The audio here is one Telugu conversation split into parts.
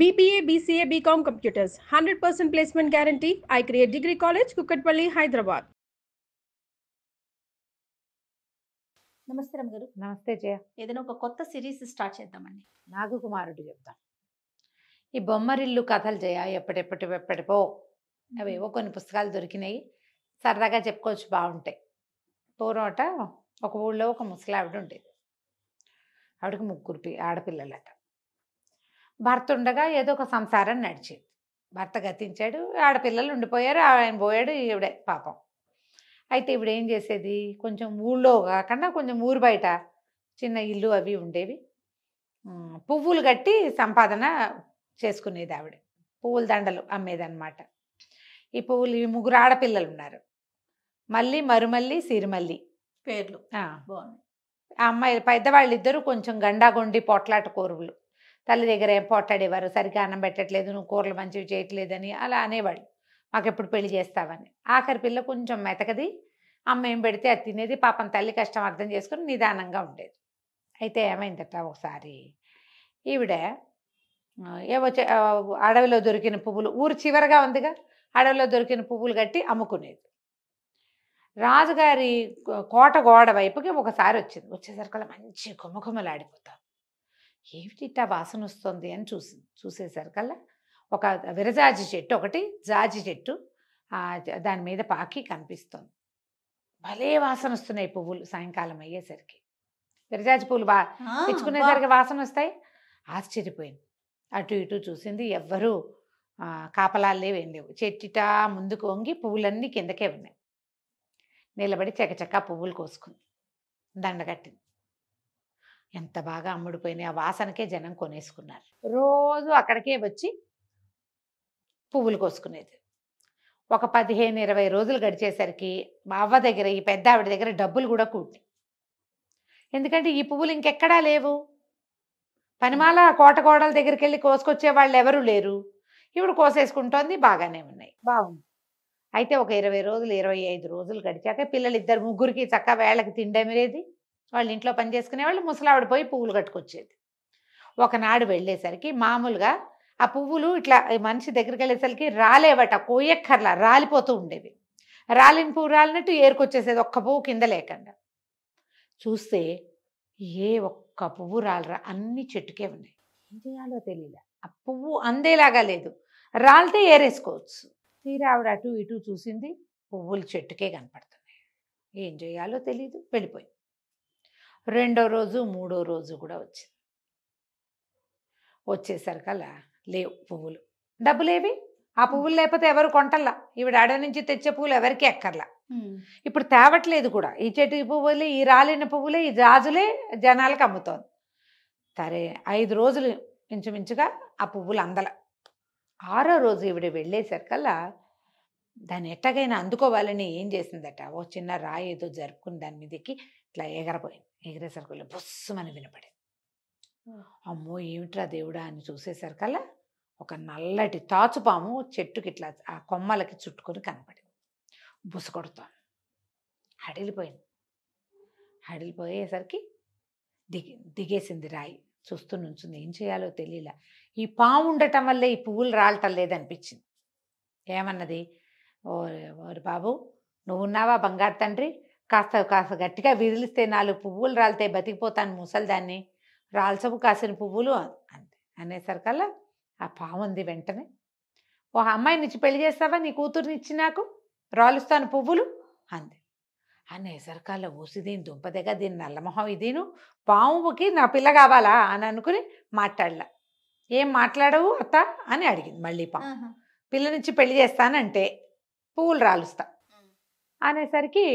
BBA, BCA, BCom Computers, 100% placement guarantee. I create Degree College, Kukatpalli, Hyderabad. నమస్తే రమగారు. నమస్తే జయ. ఏదైనా ఒక కొత్త సిరీస్ స్టార్ట్ చేద్దామండి. నాగకుమారుడు చెప్తాం. ఈ బొమ్మరిల్లు కథలు జయ ఎప్పటిపో అవేవో కొన్ని పుస్తకాలు దొరికినాయి, సరదాగా చెప్పుకోవచ్చు, బాగుంటాయి. పూర్వట ఒక ఊళ్ళో ఒక ముసలావిడ ఉండేది. ఆవిడకి 3 ఆడపిల్లలట. భర్త ఉండగా ఏదో ఒక సంసారం నడిచేది. భర్త గతించాడు, ఆడపిల్లలు ఉండిపోయారు, ఆయన పోయాడు, ఈవిడే పాపం. అయితే ఇప్పుడు ఏం చేసేది, కొంచెం ఊళ్ళో కాకుండా కొంచెం ఊరు బయట చిన్న ఇల్లు అవి ఉండేవి. పువ్వులు కట్టి సంపాదన చేసుకునేది ఆవిడ. పువ్వుల దండలు అమ్మేదన్నమాట. ఈ పువ్వులు, ఇవి 3 ఆడపిల్లలు ఉన్నారు. మళ్ళీ, మరుమల్లి, సిరిమల్లి పేర్లు బాగున్నాయి. ఆ అమ్మాయి పెద్దవాళ్ళు ఇద్దరు కొంచెం గండాగొండి పోట్లాట కూరలు. తల్లి దగ్గర ఏం పోట్లాడేవారు, సరిగ్గా అన్నం పెట్టట్లేదు, నువ్వు కూరలు మంచివి చేయట్లేదని అలా అనేవాళ్ళు. మాకెప్పుడు పెళ్లి చేస్తావని. ఆఖరి పిల్ల కొంచెం మెతకది, అమ్మ ఏం పెడితే అది తినేది. పాపం తల్లి కష్టం అర్థం చేసుకుని నిదానంగా ఉండేది. అయితే ఏమైందట, ఒకసారి ఈవిడ ఏవో అడవిలో దొరికిన పువ్వులు, ఊరు చివరగా ఉందిగా, అడవిలో దొరికిన పువ్వులు కట్టి అమ్ముకునేది. రాజుగారి కోట గోడ వైపుకి ఒకసారి వచ్చింది. వచ్చేసరికల్లా మంచి గుమగుమలాడిపోతాం. ఏమిటి ఇట్టా వాసన వస్తుంది అని చూసేసరికల్లా ఒక విరజాజి చెట్టు, ఒకటి జాజి చెట్టు దాని మీద పాకి కనిపిస్తుంది. భలే వాసన వస్తున్నాయి పువ్వులు. సాయంకాలం అయ్యేసరికి విరజాజి పువ్వులు తెచ్చుకునేసరికి వాసన వస్తాయి. ఆశ్చర్యపోయింది. అటు ఇటు చూసింది, ఎవ్వరూ కాపలాలు లేవు, ఏం లేవు. చెట్టిటా ముందుకు వంగి పువ్వులన్నీ కిందకే ఉన్నాయి. నిలబడి చకచకా పువ్వులు కోసుకుంది, దండగట్టింది. ఎంత బాగా అమ్ముడిపోయినాయి. ఆ వాసనకే జనం కొనేసుకున్నారు. రోజు అక్కడికే వచ్చి పువ్వులు కోసుకునేది. ఒక 15-20 రోజులు గడిచేసరికి మా అవ్వ దగ్గర, ఈ పెద్ద ఆవిడ దగ్గర డబ్బులు కూడా కూడి. ఎందుకంటే ఈ పువ్వులు ఇంకెక్కడా లేవు. పనిమాల కోటగోడల దగ్గరికి వెళ్ళి కోసుకొచ్చే వాళ్ళు ఎవరూ లేరు. ఇప్పుడు కోసేసుకుంటోంది, బాగానే ఉన్నాయి, బాగుంది. అయితే ఒక 20 రోజులు, 25 రోజులు గడిచాక పిల్లలు ఇద్దరు ముగ్గురికి చక్క వేళకి తిండమిరేది. వాళ్ళు ఇంట్లో పని చేసుకునేవాళ్ళు, ముసలావిడ పోయి పువ్వులు కట్టుకొచ్చేది. ఒకనాడు వెళ్ళేసరికి మామూలుగా ఆ పువ్వులు ఇట్లా మనిషి దగ్గరికి వెళ్ళేసరికి రాలేవట, కోయక్కర్లా, రాలిపోతూ ఉండేవి. రాలిన పువ్వు రాలినట్టు ఏరుకొచ్చేసేది, ఒక్క పువ్వు కింద లేకుండా. చూస్తే ఏ ఒక్క పువ్వు రాలరా, అన్ని చెట్టుకే ఉన్నాయి. ఏం చేయాలో తెలియలే. ఆ పువ్వు అందేలాగా లేదు, రాలితే ఏరేసుకోవచ్చు. తీరా ఆవిడ అటు ఇటు చూసింది, పువ్వులు చెట్టుకే కనపడుతున్నాయి. ఏం చేయాలో తెలీదు, వెళ్ళిపోయింది. 2వ రోజు 3వ రోజు కూడా వచ్చింది. వచ్చేసరికల్లా లేవు పువ్వులు. డబ్బులేవి, ఆ పువ్వులు లేకపోతే ఎవరు కొంటల్లా. ఈవిడ అడవి నుంచి తెచ్చే పువ్వులు ఎవరికి ఎక్కర్లా. ఇప్పుడు తేవట్లేదు కూడా. ఈ చెట్టు పువ్వులే, ఈ రాలిన పువ్వులే, ఈ జాజులే జనాలకు అమ్ముతోంది. సరే 5 రోజులు ఇంచుమించుగా ఆ పువ్వులు అందల. 6వ రోజు ఈవిడ వెళ్ళేసరికల్లా దాన్ని ఎట్టగైనా అందుకోవాలని ఏం చేసిందట, ఓ చిన్న రాయి ఏదో జరుపుకుని దాని మీదకి ఇట్లా ఎగరపోయింది. ఎగిరేసరికల్లా బుస్సుమని వినపడింది. అమ్మో ఏమిట్రా దేవుడా అని చూసేసరికల్లా ఒక నల్లటి తాచుపాము చెట్టుకి ఇట్లా ఆ కొమ్మలకి చుట్టుకొని కనపడింది. బుస కొడుతోంది. హడిలిపోయింది. హడిలిపోయేసరికి దిగేసింది రాయి. చూస్తూ నుంచింది. ఏం చేయాలో తెలియలా. ఈ పాము ఉండటం వల్లే ఈ పువ్వులు రాలటం లేదనిపించింది. ఏమన్నది, ఓరి బాబు, నువ్వు ఉన్నావా బంగారు తండ్రి, కాస్త గట్టిగా విదిలిస్తే 4 పువ్వులు రాలితే బతికిపోతాను ముసలిదాన్ని, రాల్చవు కాసిన పువ్వులు అంతే. అనేసరికల్లా ఆ పాము ఉంది వెంటనే, ఓ అమ్మాయిని ఇచ్చి పెళ్లి చేస్తావా, నీ కూతుర్ని ఇచ్చి నాకు రాలుస్తాను పువ్వులు అంది. అనేసరికల్లా ఊసిదీని దుంపదగా, దీని నల్లమొహం ఇదేను, పాముకి నా పిల్ల కావాలా అని అనుకుని మాట్లాడలా. ఏం మాట్లాడవు అత్త అని అడిగింది మళ్ళీ పాము. పిల్లనిచ్చి పెళ్లి చేస్తానంటే పువ్వులు రాలుస్తా అనేసరికి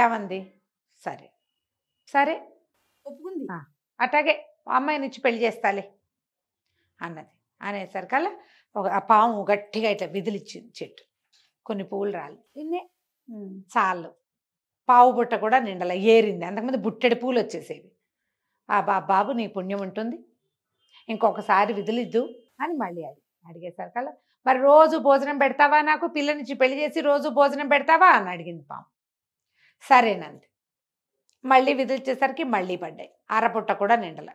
ఏమంది, సరే సరే ఒప్పుకుంది. అట్లాగే అమ్మాయినిచ్చి పెళ్లి చేస్తాలే అన్నది. అనేసరికల్లా ఆ పాము గట్టిగా ఇట్లా విదిలిచ్చింది చెట్టు. కొన్ని పువ్వులు రాలి ఇన్నే చాలు. పావు బుట్ట కూడా నిండల ఏరింది. అంతకుముందు బుట్టెడి పూలు వచ్చేసేవి. ఆ బాబు నీ పుణ్యం ఉంటుంది, ఇంకొకసారి విదిలిద్దు అని మళ్ళీ అడిగేసరికల్లా, మరి రోజు భోజనం పెడతావా, నాకు పిల్లనిచ్చి పెళ్లి చేసి రోజు భోజనం పెడతావా అని అడిగింది పాము. సరేనంది. మళ్ళీ విదిలిచ్చేసరికి మళ్ళీ పడ్డాయి. అరపుట్ట కూడా నిండల.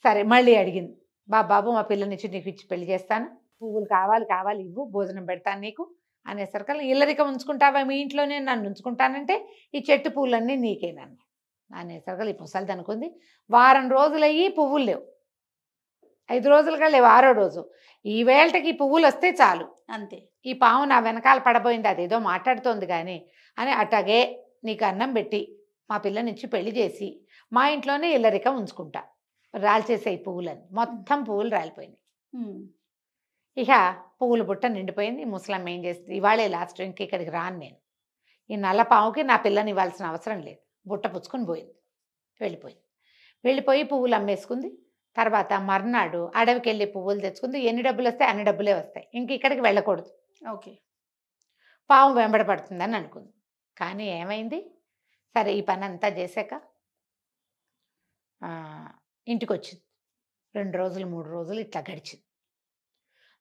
సరే మళ్ళీ అడిగింది, బాబు మా పిల్లనిచ్చి నీకు ఇచ్చి పెళ్లి చేస్తాను, పువ్వులు కావాలి కావాలి ఇవ్వు, భోజనం పెడతాను నీకు అనేసరికల్లా ఇల్లరికం ఉంచుకుంటావా మీ ఇంట్లోనే, నన్ను ఉంచుకుంటానంటే ఈ చెట్టు పువ్వులన్నీ నీకేనన్న అనేసరికల్లా ఈ ముసలిది అనుకుంది వారం రోజులయ్యి పువ్వులు లేవు, 5 రోజులుగా లేవు, 6వ రోజు ఈ వేళకి ఈ పువ్వులు వస్తే చాలు, అంతే. ఈ పాము నా వెనకాల పడబోయింది, అదేదో మాట్లాడుతోంది కానీ అని అట్లాగే నీకు అన్నం పెట్టి మా పిల్లనిచ్చి పెళ్లి చేసి మా ఇంట్లోనే ఇల్లరికం ఉంచుకుంటా, రాల్చేసాయి పువ్వులని, మొత్తం పువ్వులు రాలిపోయినాయి. ఇక పువ్వుల బుట్ట నిండిపోయింది. ముసలమ్మ ఏం చేస్తుంది, ఇవాళే లాస్ట్, ఇంక ఇక్కడికి రాను నేను, ఈ నల్ల పాముకి నా పిల్లని ఇవ్వాల్సిన అవసరం లేదు, బుట్ట పుచ్చుకొని పోయింది, వెళ్ళిపోయి పువ్వులు అమ్మేసుకుంది. తర్వాత మర్నాడు అడవికి వెళ్ళి పువ్వులు తెచ్చుకుంది. ఎన్ని డబ్బులు వస్తాయి అన్ని డబ్బులే వస్తాయి, ఇంక ఇక్కడికి వెళ్ళకూడదు, ఓకే, పాము వెంబడపడుతుందని అనుకుంది. కానీ ఏమైంది, సరే ఈ పని అంతా చేశాక ఇంటికి వచ్చింది. 2 రోజులు 3 రోజులు ఇట్లా గడిచింది.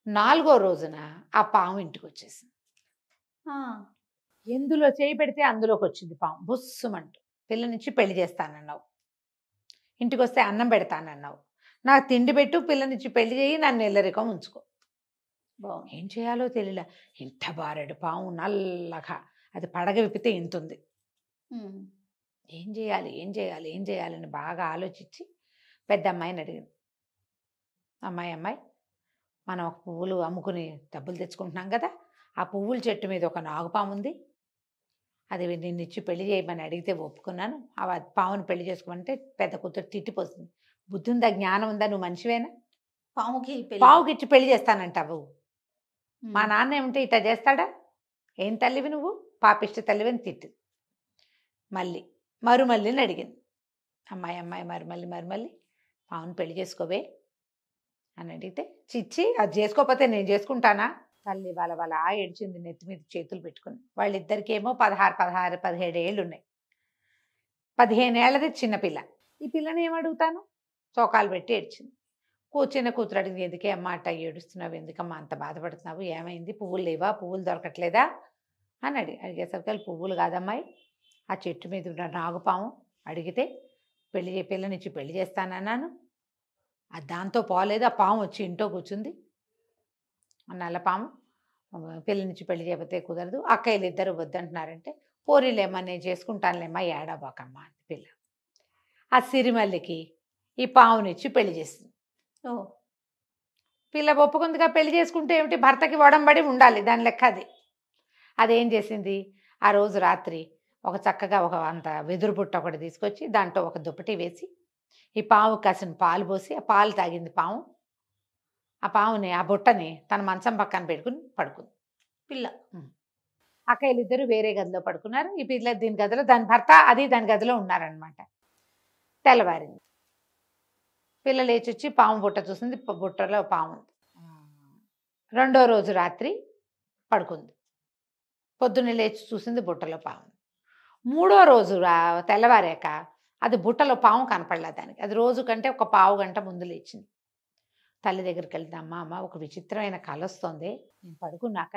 4వ రోజున ఆ పాము ఇంటికి వచ్చేసింది. ఎందులో చేయి పెడితే అందులోకి వచ్చింది పాము, బుస్సుమంటూ. పిల్లనిచ్చి పెళ్లి చేస్తానన్నావు, ఇంటికి వస్తే అన్నం పెడతానన్నావు, నాకు తిండి పెట్టు, పిల్లనిచ్చి పెళ్లి చేయి, నన్ను ఇల్లరికం ఉంచుకో. ఏం చేయాలో తెలియలే, ఇంత బారెడు పాము నల్లగా, అది పడగ విప్పితే ఇంతుంది. ఏం చేయాలని బాగా ఆలోచించి పెద్ద అమ్మాయిని అడిగింది. అమ్మాయి మనం ఒక పువ్వులు అమ్ముకుని డబ్బులు తెచ్చుకుంటున్నాం కదా, ఆ పువ్వుల చెట్టు మీద ఒక నాగుపాము ఉంది, అది నిన్నిచ్చి పెళ్లి చేయమని అడిగితే ఒప్పుకున్నాను, ఆ పాముని పెళ్లి చేసుకోమంటే పెద్ద కూతురు తిట్టిపోతుంది. బుద్ధి ఉందా, జ్ఞానం ఉందా, నువ్వు మంచివేనా, పావుకి ఇచ్చి పెళ్లి చేస్తానంటావు, మా నాన్న ఏమిటే ఇట్లా చేస్తాడా, ఏం తల్లివి నువ్వు, పాపిష్టి తల్లివని తిట్టి మరుమల్లిని అడిగింది. అమ్మాయి మరుమల్లి పావుని పెళ్లి చేసుకోవే అని అడిగితే, చిచ్చి అది చేసుకోకపోతే నేను చేసుకుంటానా, తల్లి వాళ్ళ ఏడ్చింది, నెత్తి మీద చేతులు పెట్టుకుని. వాళ్ళిద్దరికేమో 17 ఏళ్ళు ఉన్నాయి, 15 ఏళ్ళది చిన్నపిల్ల. ఈ పిల్లని ఏమడుగుతాను, చోకాలు పెట్టి ఏడ్చింది. చిన్న కూతురు అడిగింది, ఎందుకే అమ్మ అట్ట ఏడుస్తున్నావు, ఎందుకమ్మా అంత బాధపడుతున్నావు, ఏమైంది, పువ్వులు లేవా, పువ్వులు దొరకట్లేదా అని అడిగేసరికి పువ్వులు కాదమ్మాయి, ఆ చెట్టు మీద ఉన్న నాగుపాము అడిగితే పిల్లనిచ్చి పెళ్లి చేస్తానన్నాను, అది దాంతో పోలేదు, ఆ పాము వచ్చి ఇంట్లో కూర్చుంది, నల్ల పాము, పిల్లనిచ్చి పెళ్లి చేయకపోతే కుదరదు, అక్కయ్యలు ఇద్దరు వద్దంటున్నారంటే, పోరీలేమ్మా నేను చేసుకుంటానులేమ్మా, ఏడబాకమ్మా అని పిల్ల ఆ సిరిమల్లికి ఈ పావునిచ్చి పెళ్లి చేస్తుంది. పిల్ల ఒప్పుకుందిగా, పెళ్లి చేసుకుంటే ఏమిటి, భర్తకి ఒడంబడి ఉండాలి, దాని లెక్క అది. అదేం చేసింది, ఆ రోజు రాత్రి ఒక చక్కగా ఒక అంత వెదురు బుట్ట ఒకటి తీసుకొచ్చి దాంట్లో ఒక దుప్పటి వేసి ఈ పావు కాసిన పాలు పోసి ఆ పాలు తాగింది పాము. ఆ పావుని ఆ బుట్టని తన మంచం పక్కన పెట్టుకుని పడుకుంది పిల్ల. అక్కయ్యలు ఇద్దరు వేరే గదిలో పడుకున్నారు, ఈ పిల్ల దీని గదిలో, దాని భర్త అది దాని గదిలో ఉన్నారనమాట. తెల్లవారింది, పిల్ల లేచి వచ్చి పాము బుట్ట చూసింది, బుట్టలో పాము ఉంది. 2వ రోజు రాత్రి పడుకుంది, పొద్దున్నే లేచి చూసింది బుట్టలో పాము. 3వ రోజు తెల్లవారాక అది బుట్టలో పాము కనపడలే దానికి, అది రోజు కంటే ఒక పావు గంట ముందు లేచింది. తల్లి దగ్గరికి వెళ్తే, అమ్మ ఒక విచిత్రమైన కల వస్తుంది, నేను పడుకున్నాక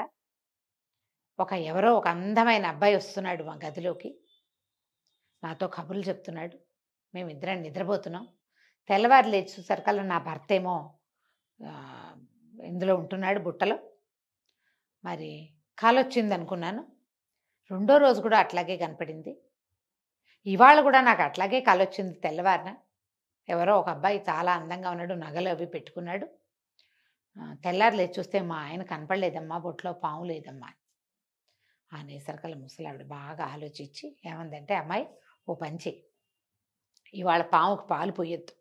ఎవరో ఒక అందమైన అబ్బాయి వస్తున్నాడు మా గదిలోకి, నాతో కబుర్లు చెప్తున్నాడు, మేమిద్దరం నిద్రపోతున్నాం, తెల్లవారు లేచి చూసరికల్లా నా భర్త ఏమో ఇందులో ఉంటున్నాడు బుట్టలో, మరి కల వచ్చింది అనుకున్నాను. 2వ రోజు కూడా అట్లాగే కనపడింది, ఇవాళ కూడా నాకు అట్లాగే కల వచ్చింది. తెల్లవారిన ఎవరో ఒక అబ్బాయి చాలా అందంగా ఉన్నాడు, నగలు అవి పెట్టుకున్నాడు, తెల్లారు లేచి చూస్తే మా ఆయన కనపడలేదమ్మా, బొట్లో పాము లేదమ్మా అనేసరికల్లా ముసలావిడ బాగా ఆలోచించి ఏమందంటే, అమ్మాయి ఓ పని చెయ్యి, ఇవాళ పాముకు పాలు పోయొద్దు,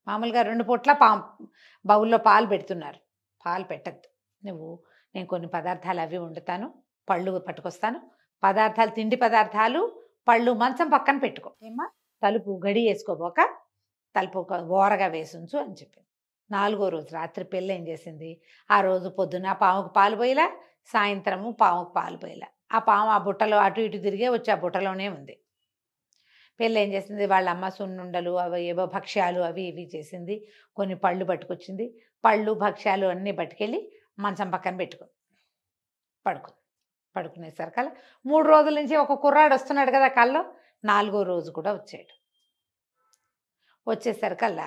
మామూలుగా 2 పూట్ల బౌల్లో పాలు పెడుతున్నారు, పాలు పెట్టద్దు నువ్వు, నేను కొన్ని పదార్థాలు అవి వండుతాను, పళ్ళు పట్టుకొస్తాను, పదార్థాలు తిండి పదార్థాలు పళ్ళు మంచం పక్కన పెట్టుకో, ఏమ్మా తలుపు గడి వేసుకోబోక తలుపు ఓరగా వేసుంచు అని చెప్పింది. 4వ రోజు రాత్రి పిల్ల ఏం చేసింది, ఆ రోజు పొద్దున పాముకు పాలు పోయిలా, సాయంత్రము పాముకు పాలు పోయిలా, ఆ పాము ఆ బుట్టలో అటు ఇటు తిరిగే వచ్చి ఆ బుట్టలోనే ఉంది. పిల్ల ఏం చేసింది, వాళ్ళ అమ్మ సున్నుండలు అవి ఏవో భక్ష్యాలు అవి ఇవి చేసింది, కొన్ని పళ్ళు పట్టుకొచ్చింది, పళ్ళు భక్ష్యాలు అన్నీ పట్టుకెళ్ళి మంచం పక్కన పెట్టుకుంది, పడుకునేసరికల్లా 3 రోజుల నుంచి ఒక కుర్రాడు వస్తున్నాడు కదా కల్లో, 4వ రోజు కూడా వచ్చాడు. వచ్చేసరికల్లా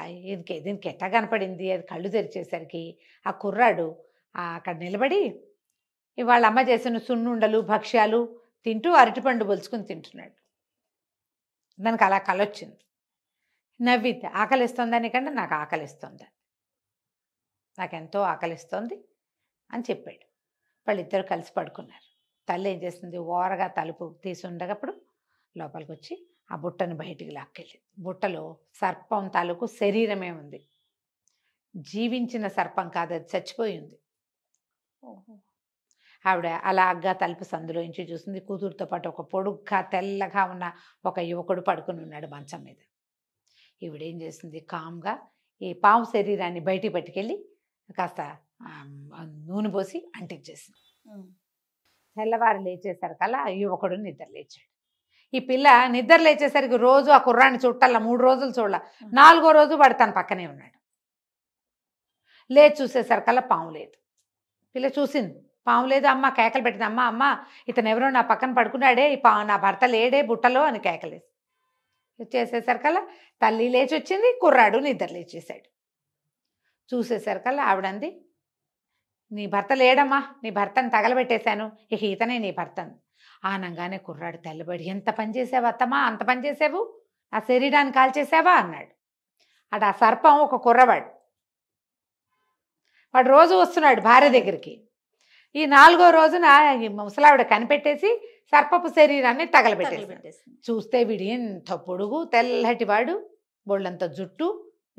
దీనికి ఎట్టా కనపడింది, అది కళ్ళు తెరిచేసరికి ఆ కుర్రాడు అక్కడ నిలబడి వాళ్ళ అమ్మ చేసిన సున్నుండలు భక్ష్యాలు తింటూ అరటిపండు బొలుచుకుని తింటున్నాడు. దానికి అలా కలొచ్చింది. నవ్విద్ది. ఆకలిస్తుందని కంటే నాకు ఆకలిస్తుంది, నాకెంతో ఆకలిస్తోంది అని చెప్పాడు. వాళ్ళిద్దరు కలిసి పడుకున్నారు. తల్లి ఏం చేస్తుంది, ఓరగా తలుపు తీసి ఉండగప్పుడు లోపలికి వచ్చి ఆ బుట్టను బయటికి లాక్కెళ్ళింది. బుట్టలో సర్పం తాలూకు శరీరమే ఉంది. జీవించిన సర్పం కాదు, అది చచ్చిపోయి ఉంది. ఆవిడ అలాగా తలుపు సందులోంచి చూసింది. కూతురుతో పాటు ఒక పొడుగ్గా తెల్లగా ఉన్న ఒక యువకుడు పడుకుని ఉన్నాడు మంచం మీద. ఈవిడేం చేసింది, కామ్గా ఈ పాము శరీరాన్ని బయటికి పట్టుకెళ్ళి కాస్త నూనె పోసి అంటించేసింది. తెల్లవారు లేచేసరికల్లా యువకుడు నిద్ర లేచాడు. ఈ పిల్ల నిద్ర లేచేసరికి రోజు ఆ కుర్రాన్ని చుట్టాల 3 రోజులు చూడాల. 4వ రోజు వాడు తన పక్కనే ఉన్నాడు. లేచి చూసేసరికల్లా పాము లేదు. పిల్ల చూసింది, పాము లేదు. అమ్మ కేకలు పెట్టింది, అమ్మ అమ్మ ఇతను ఎవరో నా పక్కన పడుకున్నాడే, నా భర్త లేడే బుట్టలో అని కేకలేదు. చేసేసరికల్లా తల్లి లేచి వచ్చింది, కుర్రాడు నిద్ర లేచేసాడు. చూసేసరికల్లా ఆవిడంది, నీ భర్త లేడమ్మా, నీ భర్తను తగలబెట్టేశాను, ఇక ఇతనే నీ భర్తను. ఆనంగానే కుర్రాడు తెల్లబడి, ఎంత పని చేసావు అత్తమ్మా, అంత పని చేసావు, ఆ శరీరాన్ని కాల్చేసావా అన్నాడు. అటు ఆ సర్పం ఒక కుర్రవాడు, వాడు రోజు వస్తున్నాడు భార్య దగ్గరికి. ఈ 4వ రోజున ఈ ముసలావిడ కనిపెట్టేసి సర్పపు శరీరాన్ని తగలబెట్టేసి చూస్తే వీడు ఎంత పొడుగు తెల్లటివాడు, బొళ్ళంత జుట్టు,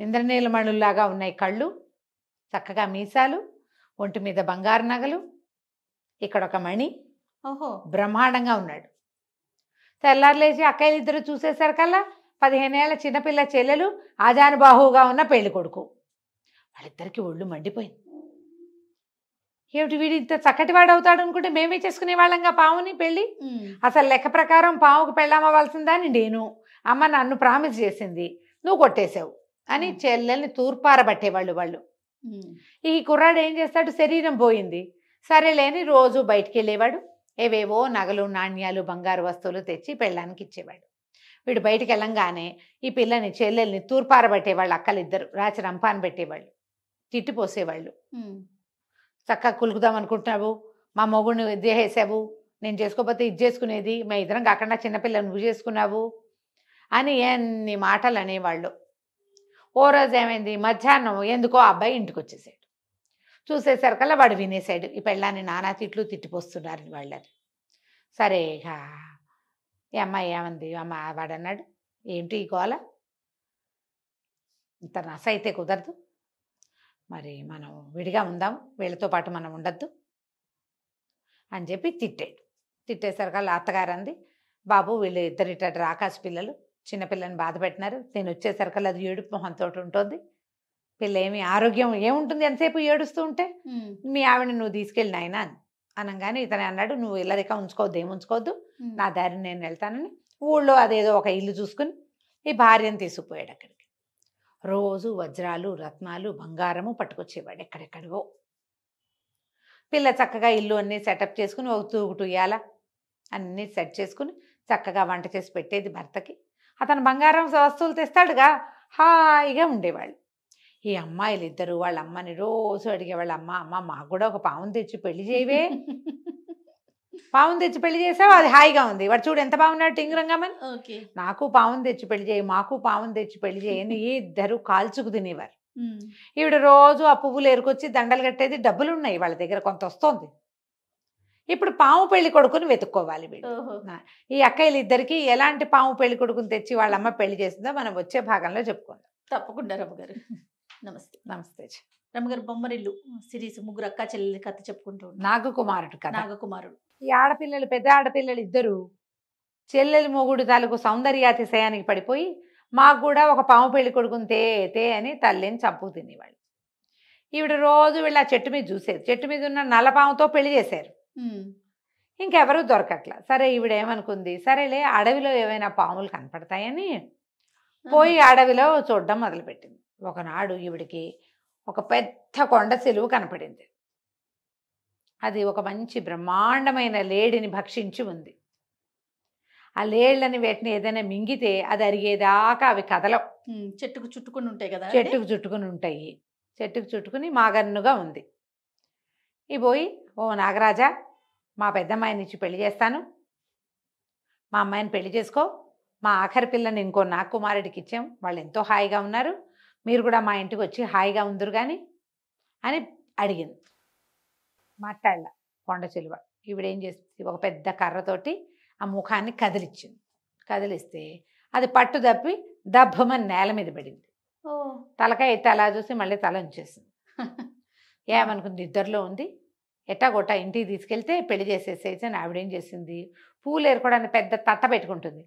ఇంద్రనీల మణుల్లాగా ఉన్నాయి కళ్ళు, చక్కగా మీసాలు, ఒంటి మీద బంగారు నగలు, ఇక్కడ ఒక మణి, బ్రహ్మాండంగా ఉన్నాడు. తెల్లారు లేచి అక్కయ్యలు ఇద్దరు చూసేసరికల్లా 15 ఏళ్ల చిన్నపిల్ల చెల్లెలు, ఆజానుబాహువుగా ఉన్న పెళ్లి కొడుకు. వాళ్ళిద్దరికి ఒళ్ళు మండిపోయింది. ఏమిటి వీడు ఇంత చక్కటి వాడు అవుతాడు అనుకుంటే మేమే చేసుకునే వాళ్ళంగా పావుని పెళ్ళి. అసలు లెక్క ప్రకారం పావుకు పెళ్ళామవలసిందని నేను, అమ్మ నన్ను ప్రామిస్ చేసింది, నువ్వు కొట్టేశావు అని చెల్లెల్ని తూర్పారబట్టేవాళ్ళు వాళ్ళు. ఈ కుర్రాడు ఏం చేస్తాడు, శరీరం పోయింది సరేలేని రోజు బయటికి వెళ్ళేవాడు, ఏవేవో నగలు నాణ్యాలు బంగారు వస్తువులు తెచ్చి పెళ్ళానికి ఇచ్చేవాడు. వీడు బయటికి వెళ్ళంగానే ఈ పిల్లని చెల్లెల్ని తూర్పారబట్టేవాళ్ళు అక్కలిద్దరు, రాచి రంపాన్ని పెట్టేవాళ్ళు, తిట్టిపోసేవాళ్ళు. చక్కగా కులుకుదాం అనుకుంటున్నావు, మా మొగుడిని ఇది చేసావు, నేను చేసుకోకపోతే ఇది చేసుకునేది, మా ఇద్దరం కాకుండా చిన్నపిల్లని నువ్వు చేసుకున్నావు అని ఎన్ని మాటలు అనేవాళ్ళు. ఓ రోజు ఏమైంది, మధ్యాహ్నం ఎందుకో అబ్బాయి ఇంటికి వచ్చేసాడు. చూసేసరికల్లా వాడు వినేశాడు, ఈ పెళ్ళాన్ని నానా తిట్లు తిట్టిపోస్తున్నారు వాళ్ళని. సరే ఇక ఈ అమ్మాయి ఏమంది, అమ్మ వాడు అన్నాడు, ఏంటి ఈ గోల, ఇంత నస అయితే కుదరదు, మరి మనం విడిగా ఉందాం, వీళ్ళతో పాటు మనం ఉండద్దు అని చెప్పి తిట్టాడు. తిట్టేసరికల్లా అత్తగారు అంది, బాబు వీళ్ళు ఇద్దరిట రాకాశ పిల్లలు, చిన్నపిల్లని బాధ పెట్టినారు, నేను వచ్చేసరికల్లా అది ఏడుపు మొహంతో ఉంటుంది, పిల్ల ఏమి ఆరోగ్యం ఏముంటుంది ఎంతసేపు ఏడుస్తూ ఉంటే, మీ ఆవిడని నువ్వు తీసుకెళ్ళి నాయన అని అనగానే ఇతనే అన్నాడు, నువ్వు ఇల్లరిక ఉంచుకోవద్దు, ఏముంచుకోవద్దు, నా దారిని నేను వెళ్తానని ఊళ్ళో అదేదో ఒక ఇల్లు చూసుకుని ఈ భార్యను తీసుకుపోయాడు. అక్కడికి రోజు వజ్రాలు రత్నాలు బంగారము పట్టుకొచ్చేవాడు ఎక్కడెక్కడివో. పిల్ల చక్కగా ఇల్లు అన్నీ సెటప్ చేసుకుని ఒక తూగుటు ఇయ్యాల అన్నీ సెట్ చేసుకుని చక్కగా వంట చేసి పెట్టేది భర్తకి. అతను బంగారం వస్తువులు తెస్తాడుగా, హాయిగా ఉండేవాళ్ళు. ఈ అమ్మాయిలు ఇద్దరు వాళ్ళ అమ్మని రోజు అడిగేవాళ్ళ, అమ్మ అమ్మ మాకు కూడా ఒక పావును తెచ్చి పెళ్లి చేయవే, పావును తెచ్చి పెళ్లి చేసావు అది హాయిగా ఉంది, వాడు చూడు ఎంత బాగున్నాడు టింగురంగమని, నాకు పావును తెచ్చి పెళ్లి చేయి, మాకు పావును తెచ్చి పెళ్లి చేయని ఇద్దరు కాల్చుకు తినేవారు. ఈవిడ రోజు ఆ పువ్వులు ఏరుకొచ్చి దండలు కట్టేది, డబ్బులు ఉన్నాయి వాళ్ళ దగ్గర, కొంత వస్తుంది. ఇప్పుడు పాము పెళ్లి కొడుకుని వెతుక్కోవాలి వీళ్ళు. ఈ అక్కయ్యలు ఇద్దరికి ఎలాంటి పాము పెళ్లి కొడుకుని తెచ్చి వాళ్ళమ్మ పెళ్లి చేసిందో మనం వచ్చే భాగంలో చెప్పుకుందాం. తప్పకుండా రమ్మగారు. నమస్తే. నమస్తే రమ్మగారు. బొమ్మరిల్లు సిరీస్ ముగ్గురు అక్క చెల్లెలి కథ చెప్పుకుంటూ నాగకుమారుడు కథ. నాగకుమారుడు. ఈ ఆడపిల్లలు పెద్ద ఆడపిల్లలు ఇద్దరు చెల్లెలి మొగుడు తాలూకు సౌందర్యాతిశయానికి పడిపోయి మాకు కూడా ఒక పాము పెళ్లి కొడుకుని తే అని తల్లిని చంపు తినేవాళ్ళు. ఈవిడ రోజు వీళ్ళ చెట్టు మీద చూసేది, చెట్టు మీద ఉన్న నల్లపాముతో పెళ్లి చేశారు, ఇంకెవరూ దొరకట్లా. సరే ఈవిడ ఏమనుకుంది, సరేలే అడవిలో ఏవైనా పాములు కనపడతాయని పోయి అడవిలో చూడడం మొదలుపెట్టింది. ఒకనాడు ఈవిడికి ఒక పెద్ద కొండ చెలువు కనపడింది. అది ఒక మంచి బ్రహ్మాండమైన లేడిని భక్షించి ఉంది. ఆ లేళ్ళని వేటిని ఏదైనా మింగితే అది అరిగేదాకా అవి కదలవు, చెట్టుకు చుట్టుకొని ఉంటాయి కదా అండి? చెట్టుకు చుట్టుకుని ఉంటాయి. చెట్టుకు చుట్టుకుని మాగన్నుగా ఉంది. ఈ పోయి, ఓ నాగరాజా, మా పెద్దమ్మాయిని ఇచ్చి పెళ్లి చేస్తాను, మా అమ్మాయిని పెళ్లి చేసుకో, మా ఆఖరి పిల్లని ఇంకో నాకు కుమారుడికి ఇచ్చాం, వాళ్ళు ఎంతో హాయిగా ఉన్నారు, మీరు కూడా మా ఇంటికి వచ్చి హాయిగా ఉందరు కానీ అని అడిగింది. మాట్లాడలా కొండ చిలువ. ఈవిడేం చేస్తుంది, ఒక పెద్ద కర్రతోటి ఆ ముఖాన్ని కదిలిచ్చింది. కదిలిస్తే అది పట్టు తప్పి దబ్బమని నేల మీద పడింది. ఓ తలకాయ ఎత్తి అలా చూసి మళ్ళీ తల ఉంచేసింది. ఏమనుకుంది, ఇద్దరిలో ఉంది, ఎట్టాగొట్ట ఇంటికి తీసుకెళ్తే పెళ్లి చేసేసేసి అని ఆవిడేం చేసింది, పూలు ఏరుకోవడానికి పెద్ద తట్ట పెట్టుకుంటుంది.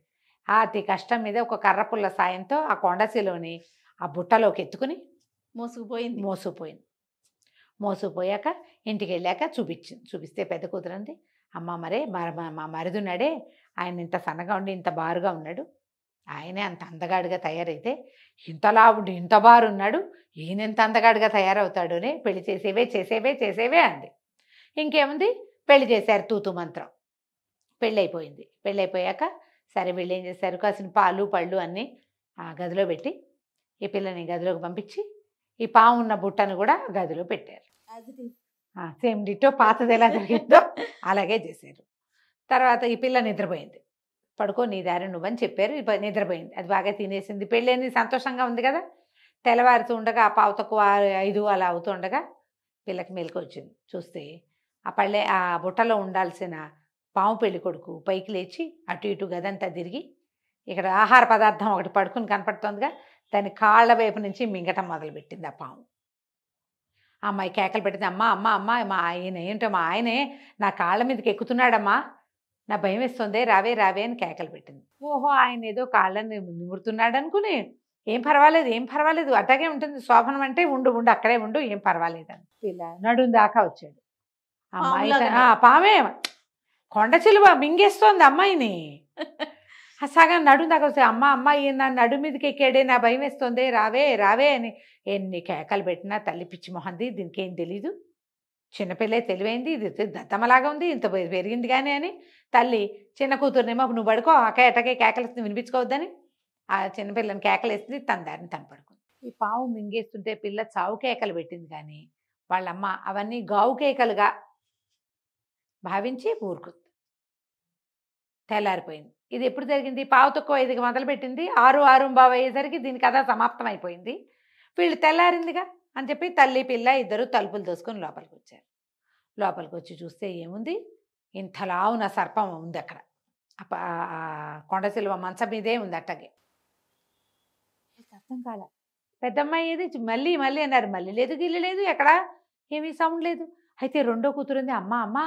అతి కష్టం మీద ఒక కర్ర పుల్ల సాయంతో ఆ కొండసిలోని ఆ బుట్టలోకి ఎత్తుకుని మోసుకుపోయింది. మోసుకుపోయింది. మోసుకుపోయాక ఇంటికి వెళ్ళాక చూపించింది. చూపిస్తే పెద్ద కూతురంది, అమ్మ మరే మా మరిదున్నాడే, ఆయన ఇంత సన్నగా ఉండి ఇంత బారుగా ఉన్నాడు, ఆయనే అంత అందగాడిగా తయారైతే ఇంతలా ఉండి ఇంత బారున్నాడు, ఈయన ఎంత అందగాడిగా తయారవుతాడు అని పెళ్లి చేసేవే చేసేవే చేసేవే అంది. ఇంకేముంది, పెళ్లి చేశారు తూతు మంత్రం. పెళ్ళి అయిపోయింది. పెళ్ళి అయిపోయాక సరే వీళ్ళు ఏం చేశారు, కాసిన పాలు పళ్ళు అన్నీ ఆ గదిలో పెట్టి ఈ పిల్లని గదిలోకి పంపించి ఈ పాము ఉన్న బుట్టను కూడా గదిలో పెట్టారు. సేమ్ డిట్టో పాతది ఎలా జరిగిందో అలాగే చేశారు. తర్వాత ఈ పిల్ల నిద్రపోయింది. పడుకో నీ దారి నువ్వని చెప్పారు. నిద్రపోయింది. అది బాగా తినేసింది. పెళ్ళని సంతోషంగా ఉంది కదా. తెల్లవారుతూ ఉండగా ఆ పావు తక్కువ 5 అలా అవుతూ ఉండగా పిల్లకి మెలకు వచ్చింది. చూస్తే ఆ బుట్టలో ఉండాల్సిన పాము పెళ్లి కొడుకు పైకి లేచి అటు ఇటు గదంతా తిరిగి ఇక్కడ ఆహార పదార్థం ఒకటి పడుకుని కనపడుతోందిగా, దాని కాళ్ళ వైపు నుంచి మింగటం మొదలుపెట్టింది ఆ పాము. ఆ అమ్మాయి కేకలు పెట్టింది, అమ్మ అమ్మ అమ్మ మా ఆయన ఏంటో, మా ఆయనే నా కాళ్ళ మీదకి ఎక్కుతున్నాడమ్మా, నా భయం వేస్తుంది, రావే రావే అని కేకలు పెట్టింది. ఓహో, ఆయన ఏదో కాళ్ళని నిమురుతున్నాడు అనుకుని ఏం పర్వాలేదు ఏం పర్వాలేదు, అట్లాగే ఉంటుంది శోభనం అంటే, ఉండు ఉండు అక్కడే ఉండు ఏం పర్వాలేదు అని పిల్ల నడుం దాకా వచ్చాడు. అమ్మాయి పామే కొండ చిలువ మింగేస్తోంది అమ్మాయిని. సగం నడుం దాకా వస్తే, అమ్మ అమ్మాయి నా నడు మీదకి ఎక్కాడే, నా భయం వేస్తుంది, రావే రావే అని ఎన్ని కేకలు పెట్టినా తల్లి పిచ్చి మొహంది, దీనికి ఏం తెలీదు, చిన్నపిల్లే తెలివైంది, ఇది దత్తమలాగా ఉంది, ఇంత పెరిగింది కానీ అని తల్లి చిన్న కూతురునేమో నువ్వు పడుకో ఎటకే కేకలేస్తుంది వినిపించుకోవద్దని ఆ చిన్నపిల్లని కేకలేస్తుంది, తన దారిని తను పడుకుంది. ఈ పాము మింగేస్తుంటే పిల్ల చావు కేకలు పెట్టింది కానీ వాళ్ళమ్మ అవన్నీ గావు కేకలుగా భావించి ఊరుకుంది. తెల్లారిపోయింది. ఇది ఎప్పుడు జరిగింది, పావు తక్కువ 5కి మొదలుపెట్టింది, 6:05 అయ్యేసరికి దీని కథ సమాప్తం అయిపోయింది. వీళ్ళు తెల్లారిందిగా అని చెప్పి తల్లి పిల్ల ఇద్దరు తలుపులు దోసుకొని లోపలికి వచ్చారు. లోపలికి వచ్చి చూస్తే ఏముంది, ఇంతలా ఉన్న సర్పం ఉంది అక్కడ. కొండసిలువ మంచం మీదే ఉంది అట్టగే. అర్థం కాల. పెద్దమ్మాయి ఏది మళ్ళీ మళ్ళీ అన్నారు, మళ్ళీ లేదు గిల్లి లేదు, ఎక్కడా ఏమీ సౌండ్ లేదు. అయితే రెండో కూతురుంది, అమ్మ అమ్మ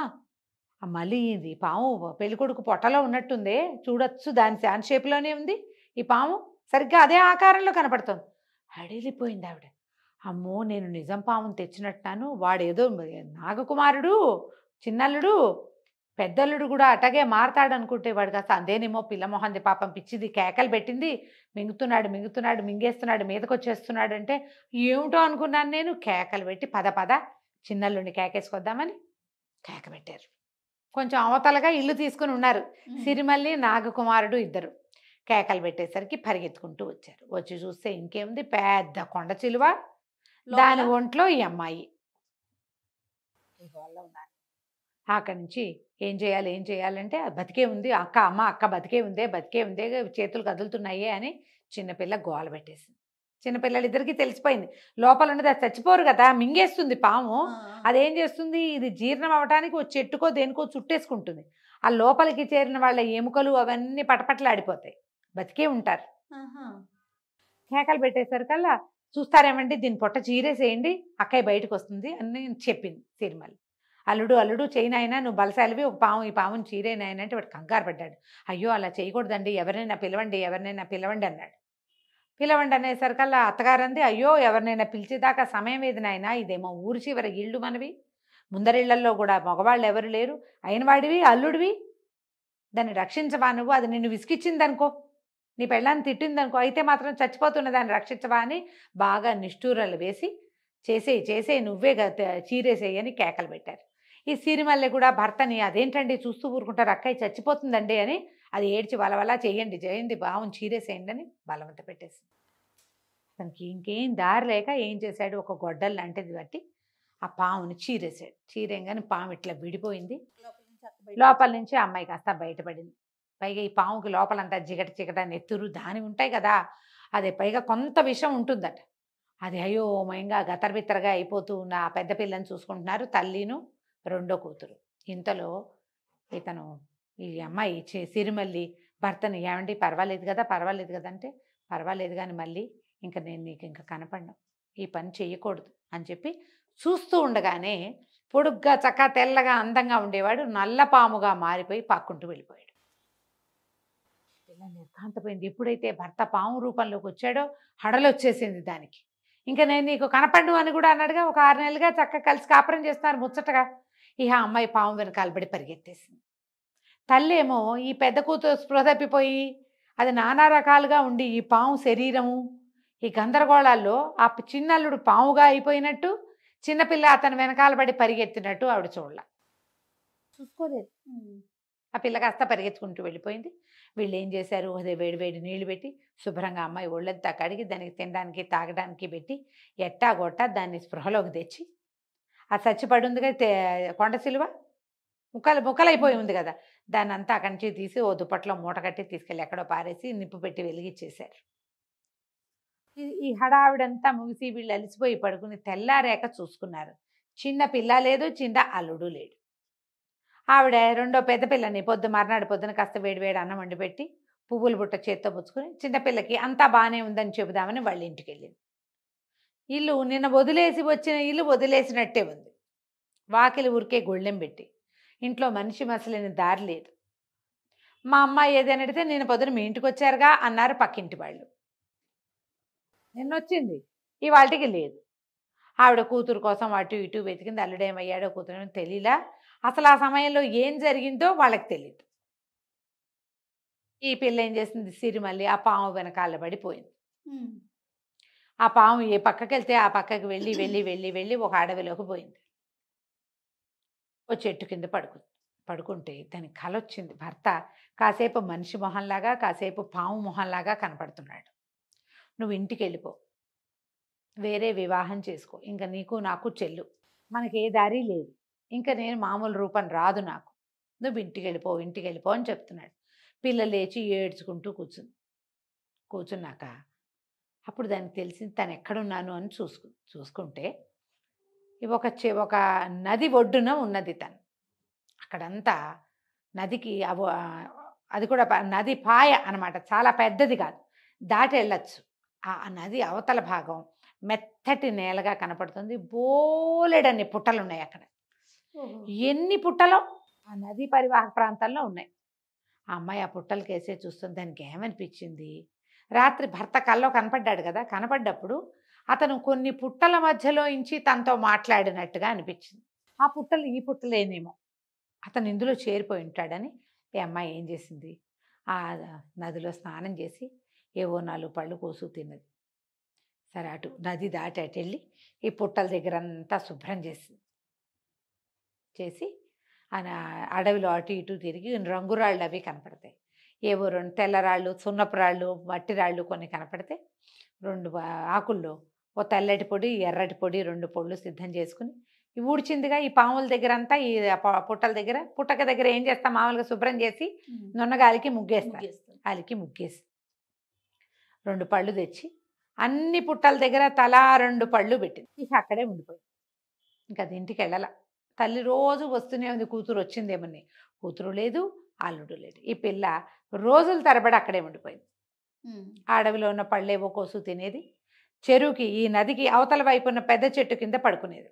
మళ్ళీ ఇది పాము పెళ్ళికొడుకు పొట్టలో ఉన్నట్టుందే, చూడొచ్చు దాని షేప్లోనే ఉంది ఈ పాము, సరిగ్గా అదే ఆకారంలో కనపడుతుంది. అడిలిపోయింది ఆవిడ. అమ్మో, నేను నిజం పాముని తెచ్చినట్టున్నాను, వాడేదో నాగకుమారుడు చిన్నల్లుడు పెద్దల్లుడు కూడా అటగే మారతాడు అనుకుంటే వాడు కాస్త అందేనేమో పిల్లమొహంది పాపం పిచ్చిది, కేకలు పెట్టింది, మింగుతున్నాడు మింగుతున్నాడు మింగేస్తున్నాడు మీదకి వచ్చేస్తున్నాడు అంటే ఏమిటో అనుకున్నాను నేను. కేకలు పెట్టి పద చిన్నల్లుడిని కేకేసుకొద్దామని కేక పెట్టారు. కొంచెం అవతలగా ఇల్లు తీసుకుని ఉన్నారు సిరిమల్లి నాగకుమారుడు ఇద్దరు. కేకలు పెట్టేసరికి పరిగెత్తుకుంటూ వచ్చారు. వచ్చి చూస్తే ఇంకేముంది, పెద్ద కొండ చిలువ, దాని ఒంట్లో ఈ అమ్మాయి ఉన్నారు. అక్కడి నుంచి ఏం చేయాలంటే బతికే ఉంది అక్క, అక్క బతికే ఉందే చేతులు కదులుతున్నాయే అని చిన్నపిల్ల గోల పెట్టేసింది. చిన్నపిల్లలిద్దరికీ తెలిసిపోయింది లోపల ఉన్నది అది చచ్చిపోరు కదా, మింగేస్తుంది పాము. అదేం చేస్తుంది, ఇది జీర్ణం అవ్వడానికి ఓ చెట్టుకో దేనికో చుట్టేసుకుంటుంది. ఆ లోపలికి చేరిన వాళ్ళ ఎముకలు అవన్నీ పటపటలాడిపోతాయి, బతికే ఉంటారు. కేకలు పెట్టేసరికల్లా చూస్తారేమండి దీని పొట్ట చీరేసేయండి, అక్కయ్య బయటకు వస్తుంది అని చెప్పింది సిరిమల్లి. అల్లుడు చేయనైనా నువ్వు బలశాలివి, ఈ పాముని చీరేనాయన అంటే వాడు కంగారు పడ్డాడు. అయ్యో అలా చేయకూడదండి, ఎవరినైనా పిలవండి అన్నాడు. పిలవండి అనేసరికల్లా అత్తగారంది, అయ్యో ఎవరినైనా పిలిచేదాకా సమయం ఏది నాయన, ఇదేమో ఊరి చివరి ఇళ్ళు మనవి, ముందరిళ్లల్లో కూడా మగవాళ్ళు ఎవరు లేరు, అయిన వాడివి అల్లుడివి, దాన్ని రక్షించవా నువ్వు, అది నిన్ను విసిగిచ్చిందనుకో, నీ పెళ్ళాన్ని తిట్టిందనుకో, అయితే మాత్రం చచ్చిపోతున్న దాన్ని రక్షించవా అని బాగా నిష్ఠూరాలు వేసి చేసే నువ్వే చీరేసేయని కేకలు పెట్టారు. ఈ సిరిమల్లె కూడా భర్తని అదేంటండి చూస్తూ ఊరుకుంటారు, అక్కయ్య చచ్చిపోతుందండి అని అది ఏడ్చి వలవలా చేయండి పావుని చీరేసేయండి అని బలవంత పెట్టేసింది. అతనికి ఇంకేం దారి లేక ఏం చేశాడు, ఒక గొడ్డలు లాంటిది బట్టి ఆ పాముని చీరేశాడు. చీరేయంగానే పాము ఇట్లా విడిపోయింది. లోపల నుంచి ఆ అమ్మాయి కాస్త బయటపడింది. పైగా ఈ పాముకి లోపలంతా జిగట జిగట నెత్తురు దాని ఉంటాయి కదా, అదే పైగా కొంత విషం ఉంటుందట. అది అయోమయంగా గతరబిత్తరగా అయిపోతూ ఉన్న ఆ పెద్ద పిల్లని చూసుకుంటున్నారు తల్లిను రెండో కూతురు. ఇంతలో ఇతను ఈ అమ్మాయి సిరిమల్లి భర్తని, ఏమండి పర్వాలేదు కదా, పర్వాలేదు కదా అంటే, పర్వాలేదు కానీ మళ్ళీ ఇంకా నేను నీకు ఇంకా కనపడను, ఈ పని చెయ్యకూడదు అని చెప్పి చూస్తూ ఉండగానే పొడుగ్గా చక్క తెల్లగా అందంగా ఉండేవాడు నల్లపాముగా మారిపోయి పక్కుంటూ వెళ్ళిపోయాడు. పిల్ల నిర్ఘాంతపోయింది. ఎప్పుడైతే భర్త పాము రూపంలోకి వచ్చాడో హడలొచ్చేసింది దానికి. ఇంకా నేను నీకు కనపడ్ను అని కూడా అన్నాడుగా. ఒక 6 నెలలుగా చక్కగా కలిసి కాపురం చేస్తున్నారు ముచ్చటగా. ఇక అమ్మాయి పాము వెనకాలబడి పరిగెత్తేసింది. తల్లి ఏమో ఈ పెద్ద కూతురు స్పృహ తప్పిపోయి అది నానా రకాలుగా ఉండి ఈ పాము శరీరము ఈ గందరగోళాల్లో ఆ చిన్నల్లుడు పాముగా అయిపోయినట్టు, చిన్నపిల్ల అతను వెనకాలబడి పరిగెత్తినట్టు ఆవిడ చూసుకోలేదు. ఆ పిల్ల కాస్త పరిగెత్తుకుంటూ వెళ్ళిపోయింది. వీళ్ళు ఏం చేశారు, అదే వేడి వేడి నీళ్లు పెట్టి శుభ్రంగా అమ్మాయి ఒళ్ళంతా కడిగి దానికి తినడానికి తాగడానికి పెట్టి ఎట్టాగొట్టా దాన్ని స్పృహలోకి తెచ్చి, ఆ చచ్చిపడి ఉందిగా కొండ సిలువ ముక్కలైపోయి ఉంది కదా, దాన్ని అంతా అక్కడి నుంచి తీసి ఓ దుప్పట్లో మూట కట్టి తీసుకెళ్ళి ఎక్కడో పారేసి నిప్పు పెట్టి వెలిగించేశారు. ఈ హడావిడంతా ముగిసి వీళ్ళు అలిసిపోయి పడుకుని తెల్లారేక చూసుకున్నారు. చిన్న పిల్ల లేదు, చిన్న అల్లుడు లేడు. ఆవిడ రెండో పెద్ద పిల్లని మర్నాడు పొద్దున కాస్త వేడివేడి అన్నం వండి పెట్టి పువ్వుల బుట్ట చేత్తో పుచ్చుకుని చిన్నపిల్లకి అంతా బాగానే ఉందని చెబుదామని వాళ్ళ ఇంటికి వెళ్ళింది. ఇల్లు నిన్న వదిలేసి వచ్చిన ఇల్లు వదిలేసినట్టే ఉంది. వాకిలి ఊరికే గొళ్ళెం పెట్టి, ఇంట్లో మనిషి మసలేని దారి లేదు. మా అమ్మాయి ఏదైనా అడిగితే నేను పొద్దున మీ ఇంటికి వచ్చారుగా అన్నారు పక్కింటి వాళ్ళు. నిన్నొచ్చింది, ఇవాళకి లేదు. ఆవిడ కూతురు కోసం అటు ఇటు వెతికింది. అల్లుడేమయ్యాడో కూతురు తెలియలా. అసలు ఆ సమయంలో ఏం జరిగిందో వాళ్ళకి తెలియదు. ఈ పిల్ల ఏం చేసింది, సిరిమల్లి ఆ పాము వెనకాల పడిపోయింది. ఆ పాము ఏ పక్కకి వెళ్తే ఆ పక్కకి వెళ్ళి వెళ్ళి వెళ్ళి వెళ్ళి ఒక అడవిలోకి పోయింది. ఓ చెట్టు కింద పడుకుంటే దానికి కల వచ్చింది. భర్త కాసేపు మనిషి మొహంలాగా కాసేపు పాము మొహంలాగా కనపడుతున్నాడు. నువ్వు ఇంటికి వెళ్ళిపో, వేరే వివాహం చేసుకో, ఇంకా నీకు నాకు చెల్లు, మనకి ఏ దారి లేదు, ఇంకా నేను మామూలు రూపం రాదు నాకు, నువ్వు ఇంటికి వెళ్ళిపో అని చెప్తున్నాడు. పిల్ల లేచి ఏడ్చుకుంటూ కూర్చున్నాక అప్పుడు దానికి తెలిసింది తను ఎక్కడున్నాను అని చూసుకుంటే ఒక నది ఒడ్డున ఉన్నది తను. అక్కడంతా నదికి అది కూడా నది పాయ అనమాట, చాలా పెద్దది కాదు, దాటి వెళ్ళచ్చు. ఆ నది అవతల భాగం మెత్తటి నేలగా కనపడుతుంది. బోలెడన్ని పుట్టలు ఉన్నాయి అక్కడ. ఎన్ని పుట్టలో ఆ నదీ పరివాహక ప్రాంతాల్లో ఉన్నాయి. ఆ అమ్మాయి ఆ పుట్టలకేసే చూస్తుంది. దానికి ఏమనిపించింది, రాత్రి భర్త కల్లో కనపడ్డాడు కదా, కనపడ్డప్పుడు అతను కొన్ని పుట్టల మధ్యలో ఇంచి తనతో మాట్లాడినట్టుగా అనిపించింది. ఆ పుట్టలు ఈ పుట్టలేనేమో, అతను ఇందులో చేరిపోయి ఉంటాడని ఈ అమ్మాయి ఏం చేసింది, ఆ నదిలో స్నానం చేసి ఏవో 4 పళ్ళు కోసు తిన్నది. సరే అటు నది దాటి అటు వెళ్ళి ఈ పుట్టల దగ్గర అంతా శుభ్రం చేసి అడవిలో అటు ఇటు తిరిగి రంగురాళ్ళు అవి కనపడతాయి. ఏవో 2 తెల్లరాళ్ళు, సున్నపు రాళ్ళు, మట్టి రాళ్ళు కొన్ని కనపడితే 2 ఆకుల్లో ఓ తెల్లటి పొడి ఎర్రటి పొడి 2 పొళ్ళు సిద్ధం చేసుకుని ఈ ఊడ్చిందిగా ఈ పాముల దగ్గర అంతా ఈ పుట్టల దగ్గర పుట్టక దగ్గర ఏం చేస్తాం, మామూలుగా శుభ్రం చేసి నున్నగాలికి ముగ్గేసి 2 పళ్ళు తెచ్చి అన్ని పుట్టల దగ్గర తలా 2 పళ్ళు పెట్టింది. ఇక అక్కడే ఉండిపోయింది. ఇంకా అది ఇంటికి వెళ్ళాల. తల్లి రోజు వస్తూనే ఉంది, కూతురు వచ్చిందేమని. కూతురు లేదు, అల్లుడు లేడు. ఈ పిల్ల రోజుల తరబడి అక్కడే ఉండిపోయింది. అడవిలో ఉన్న పళ్ళేవో కోసు తినేది, చెరువుకి ఈ నదికి అవతల వైపు ఉన్న పెద్ద చెట్టు కింద పడుకునేది,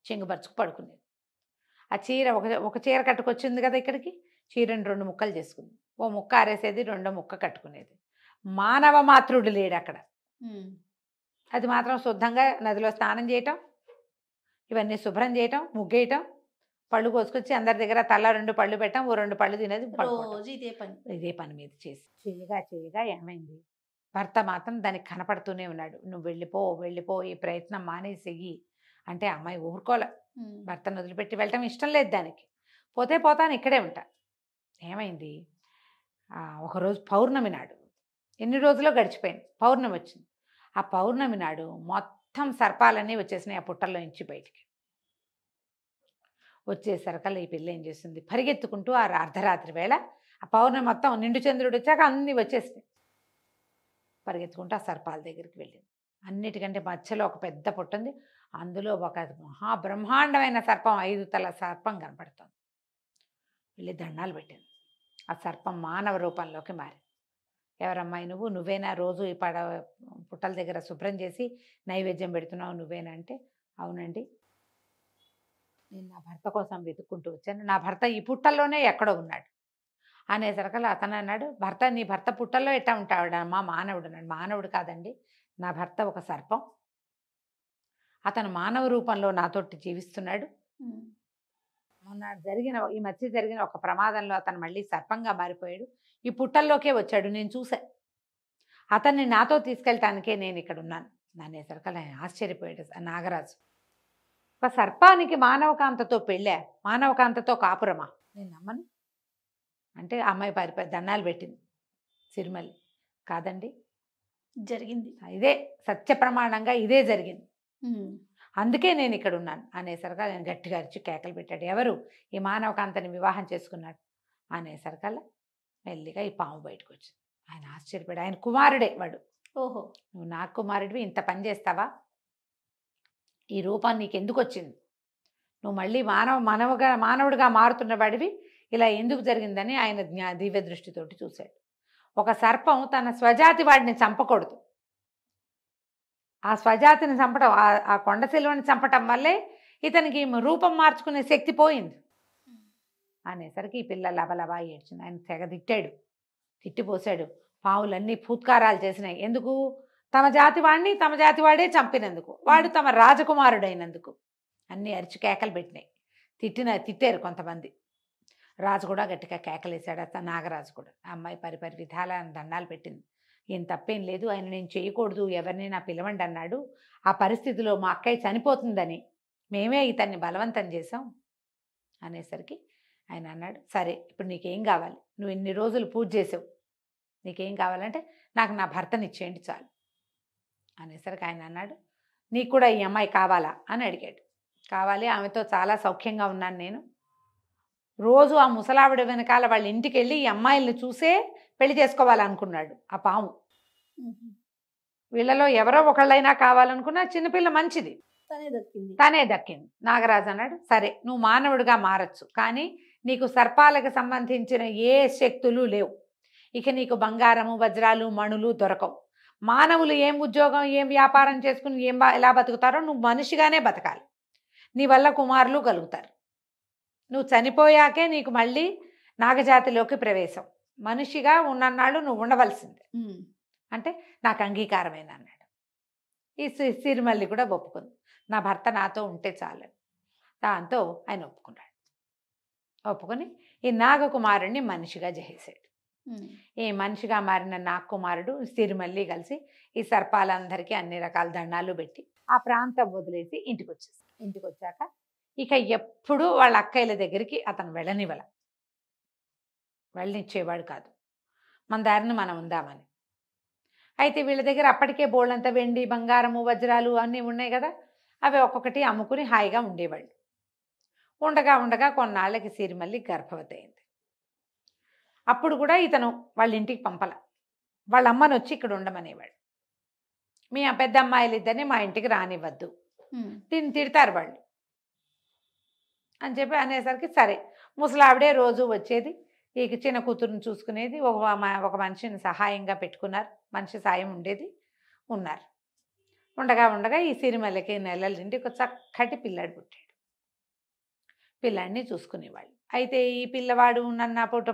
చెంగుపరుచుకు పడుకునేది. ఆ చీర ఒక చీర కట్టుకొచ్చింది కదా ఇక్కడికి, చీరను 2 ముక్కలు చేసుకుంది. ఓ ముక్క ఆరేసేది, 2 ముక్క కట్టుకునేది. మానవ మాతృడు లేడు అక్కడ. అది మాత్రం శుద్ధంగా నదిలో స్నానం చేయటం, ఇవన్నీ శుభ్రం చేయటం, ముగ్గేయటం, పళ్ళు కోసుకొచ్చి అందరి దగ్గర తల 2 పళ్ళు పెట్టాం, ఓ 2 పళ్ళు తినేది. ఇదే పని మీద చేయగా ఏమైంది, భర్త మాత్రం దానికి కనపడుతూనే ఉన్నాడు. నువ్వు వెళ్ళిపో, ఈ ప్రయత్నం మానేసేయి అంటే అమ్మాయి ఊరుకోలే. భర్తను వదిలిపెట్టి వెళ్ళటం ఇష్టం లేదు దానికి. పోతాను, ఇక్కడే ఉంటా. ఏమైంది, ఒకరోజు పౌర్ణమి నాడు ఎన్ని రోజులో గడిచిపోయింది. పౌర్ణమి వచ్చింది. ఆ పౌర్ణమి నాడు మొత్తం సర్పాలన్నీ వచ్చేసినాయి ఆ పుట్టల్లో నుంచి బయటికి. వచ్చేసరికల్లా ఈ పిల్ల ఏం చేస్తుంది, పరిగెత్తుకుంటూ ఆ అర్ధరాత్రి వేళ ఆ పౌర్ణమి మొత్తం నిండు చంద్రుడు వచ్చాక అన్నీ వచ్చేసినాయి. పరిగెత్తుకుంటూ ఆ సర్పాల దగ్గరికి వెళ్ళింది. అన్నిటికంటే మధ్యలో ఒక పెద్ద పుట్ట ఉంది. అందులో ఒక మహాబ్రహ్మాండమైన సర్పం, 5 తల సర్పం కనపడుతుంది. వెళ్ళి దండాలు పెట్టింది. ఆ సర్పం మానవ రూపంలోకి మారింది. ఎవరమ్మాయి నువ్వు? నువ్వేనా రోజు ఈ పుట్టల దగ్గర శుభ్రం చేసి నైవేద్యం పెడుతున్నావు నువ్వేనా అంటే, అవునండి, నేను నా భర్త కోసం వెతుక్కుంటూ వచ్చాను. నా భర్త ఈ పుట్టల్లోనే ఎక్కడో ఉన్నాడు అనేసరికల్లా అతను అన్నాడు, నీ భర్త పుట్టల్లో ఎట్టా ఉంటాడమ్మా? మానవుడు అన్నాడు. మానవుడు కాదండి, నా భర్త ఒక సర్పం. అతను మానవ రూపంలో నాతోటి జీవిస్తున్నాడు. ఈ మధ్య జరిగిన ఒక ప్రమాదంలో అతను మళ్ళీ సర్పంగా మారిపోయాడు. ఈ పుట్టల్లోకే వచ్చాడు, నేను చూసా. అతన్ని నాతో తీసుకెళ్ళటానికే నేను ఇక్కడ ఉన్నాను అనేసరికల్లా ఆయన ఆశ్చర్యపోయాడు నాగరాజు. ఒక సర్పానికి మానవకాంతతో పెళ్ళా, మానవకాంతతో కాపురమా? నేను నమ్మను అంటే అమ్మాయి దండాలు పెట్టింది. సిరిమల్లి, కాదండి, జరిగింది ఇదే సత్య ప్రమాణంగా ఇదే జరిగింది, అందుకే నేను ఇక్కడ ఉన్నాను అనేసరికల్లా ఆయన గట్టిగా అరిచి కేకలు పెట్టాడు. ఎవరు? ఈ మానవకాంతని వివాహం చేసుకున్నాడు అనేసరికల్లా మెల్లిగా ఈ పాము బయటకు వచ్చింది. ఆయన ఆశ్చర్యపడి, ఆయన కుమారుడే వాడు. ఓహో, నువ్వు నా కుమారుడివి, ఇంత పని చేస్తావా? ఈ రూపం నీకు ఎందుకు వచ్చింది? నువ్వు మళ్ళీ మానవుడిగా మారుతున్న వాడివి, ఇలా ఎందుకు జరిగిందని ఆయన దివ్య దృష్టితోటి చూశాడు. ఒక సర్పం తన స్వజాతి వాడిని చంపకూడదు. ఆ స్వజాతిని చంపటం, ఆ కొండ శిలువని చంపటం వల్లే ఇతనికి రూపం మార్చుకునే శక్తి పోయింది అనేసరికి ఈ పిల్ల లబలబా ఏడ్చింది. ఆయన తెగ తిట్టిపోసాడు. పావులన్నీ ఫూత్కారాలు చేసినాయి. ఎందుకు? తమ జాతి వాడే చంపినందుకు, వాడు తమ రాజకుమారుడైనందుకు అన్నీ అరిచి కేకలు పెట్టినాయి. తిట్టారు కొంతమంది. రాజు కూడా గట్టిగా కేకలేశాడు. నాగరాజు కూడా. ఆ అమ్మాయి పరిపరి విధాల దండాలు పెట్టింది. ఏం తప్పేం లేదు, ఆయన నేను చేయకూడదు, ఎవరినైనా పిలవండి అన్నాడు. ఆ పరిస్థితిలో మా అక్కయ్య చనిపోతుందని మేమే ఇతన్ని బలవంతం చేసాం అనేసరికి ఆయన అన్నాడు, సరే ఇప్పుడు నీకేం కావాలి? నువ్వు ఇన్ని రోజులు పూజ చేసావు, నీకేం కావాలంటే నాకు నా భర్తని ఇచ్చేయండి చాలు అనేసరికి ఆయన అన్నాడు, నీకు కూడా ఈ అమ్మాయి కావాలా అని అడిగాడు. కావాలి, ఆమెతో చాలా సౌఖ్యంగా ఉన్నాను నేను. రోజు ఆ ముసలావిడ వెనకాల వాళ్ళ ఇంటికి వెళ్ళి ఈ అమ్మాయిల్ని చూసే పెళ్లి చేసుకోవాలనుకున్నాడు ఆ పాము. వీళ్ళలో ఎవరో ఒకళ్ళైనా కావాలనుకున్నా, చిన్నపిల్ల మంచిది, తనే దక్కింది. నాగరాజు అన్నాడు, సరే నువ్వు మానవుడిగా మారచ్చు, కానీ నీకు సర్పాలకు సంబంధించిన ఏ శక్తులు లేవు. ఇక నీకు బంగారము, వజ్రాలు, మణులు దొరకవు. మానవులు ఏం ఉద్యోగం, ఏం వ్యాపారం చేసుకుని ఎలా బతుకుతారో నువ్వు మనిషిగానే బతకాలి. నీ వల్ల కుమారులు కలుగుతారు. నువ్వు చనిపోయాకే నీకు మళ్ళీ నాగజాతిలోకి ప్రవేశం. మనిషిగా ఉన్నన్నాళ్ళు నువ్వు ఉండవలసిందే అంటే నాకు అంగీకారమైన అన్నాడు. ఈ సిరిమల్లి కూడా ఒప్పుకుంది. నా భర్త నాతో ఉంటే చాలు. దాంతో ఆయన ఒప్పుకొని ఈ నాగకుమారుడిని మనిషిగా చేసేసాడు. ఈ మనిషిగా మారిన నాగకుమారుడు సిరిమల్లి కలిసి ఈ సర్పాలందరికీ అన్ని రకాల దండాలు పెట్టి ఆ ప్రాంతం వదిలేసి ఇంటికి వచ్చాక ఇక ఎప్పుడూ వాళ్ళ అక్కయ్యల దగ్గరికి అతను వెళ్ళనిచ్చేవాడు కాదు, మన దారిని మనం ఉందామని. అయితే వీళ్ళ దగ్గర అప్పటికే బోళ్ళంత వెండి, బంగారము, వజ్రాలు అన్నీ ఉన్నాయి కదా, అవి ఒక్కొక్కటి అమ్ముకుని హాయిగా ఉండేవాళ్ళు. ఉండగా కొన్నాళ్ళకి సిరిమల్లి గర్భవతి అయింది. అప్పుడు కూడా ఇతను వాళ్ళ ఇంటికి పంపల. వాళ్ళ అమ్మని వచ్చి ఇక్కడ ఉండమనేవాడు. మీ పెద్ద అమ్మాయిలు ఇద్దరిని మా ఇంటికి రానివ్వద్దు, తిడతారు వాళ్ళు అని చెప్పి అనేసరికి సరే ముసలావిడే రోజు వచ్చేది, ఈ చిన్న కూతురుని చూసుకునేది. ఒక మనిషిని సహాయంగా పెట్టుకున్నారు, మనిషి సాయం ఉన్నారు. ఉండగా ఈ సిరిమల్లకి నెలల నుండి ఒక చక్కటి పిల్లాడు పుట్టాడు. పిల్లాడిని చూసుకునేవాళ్ళు. అయితే ఈ పిల్లవాడు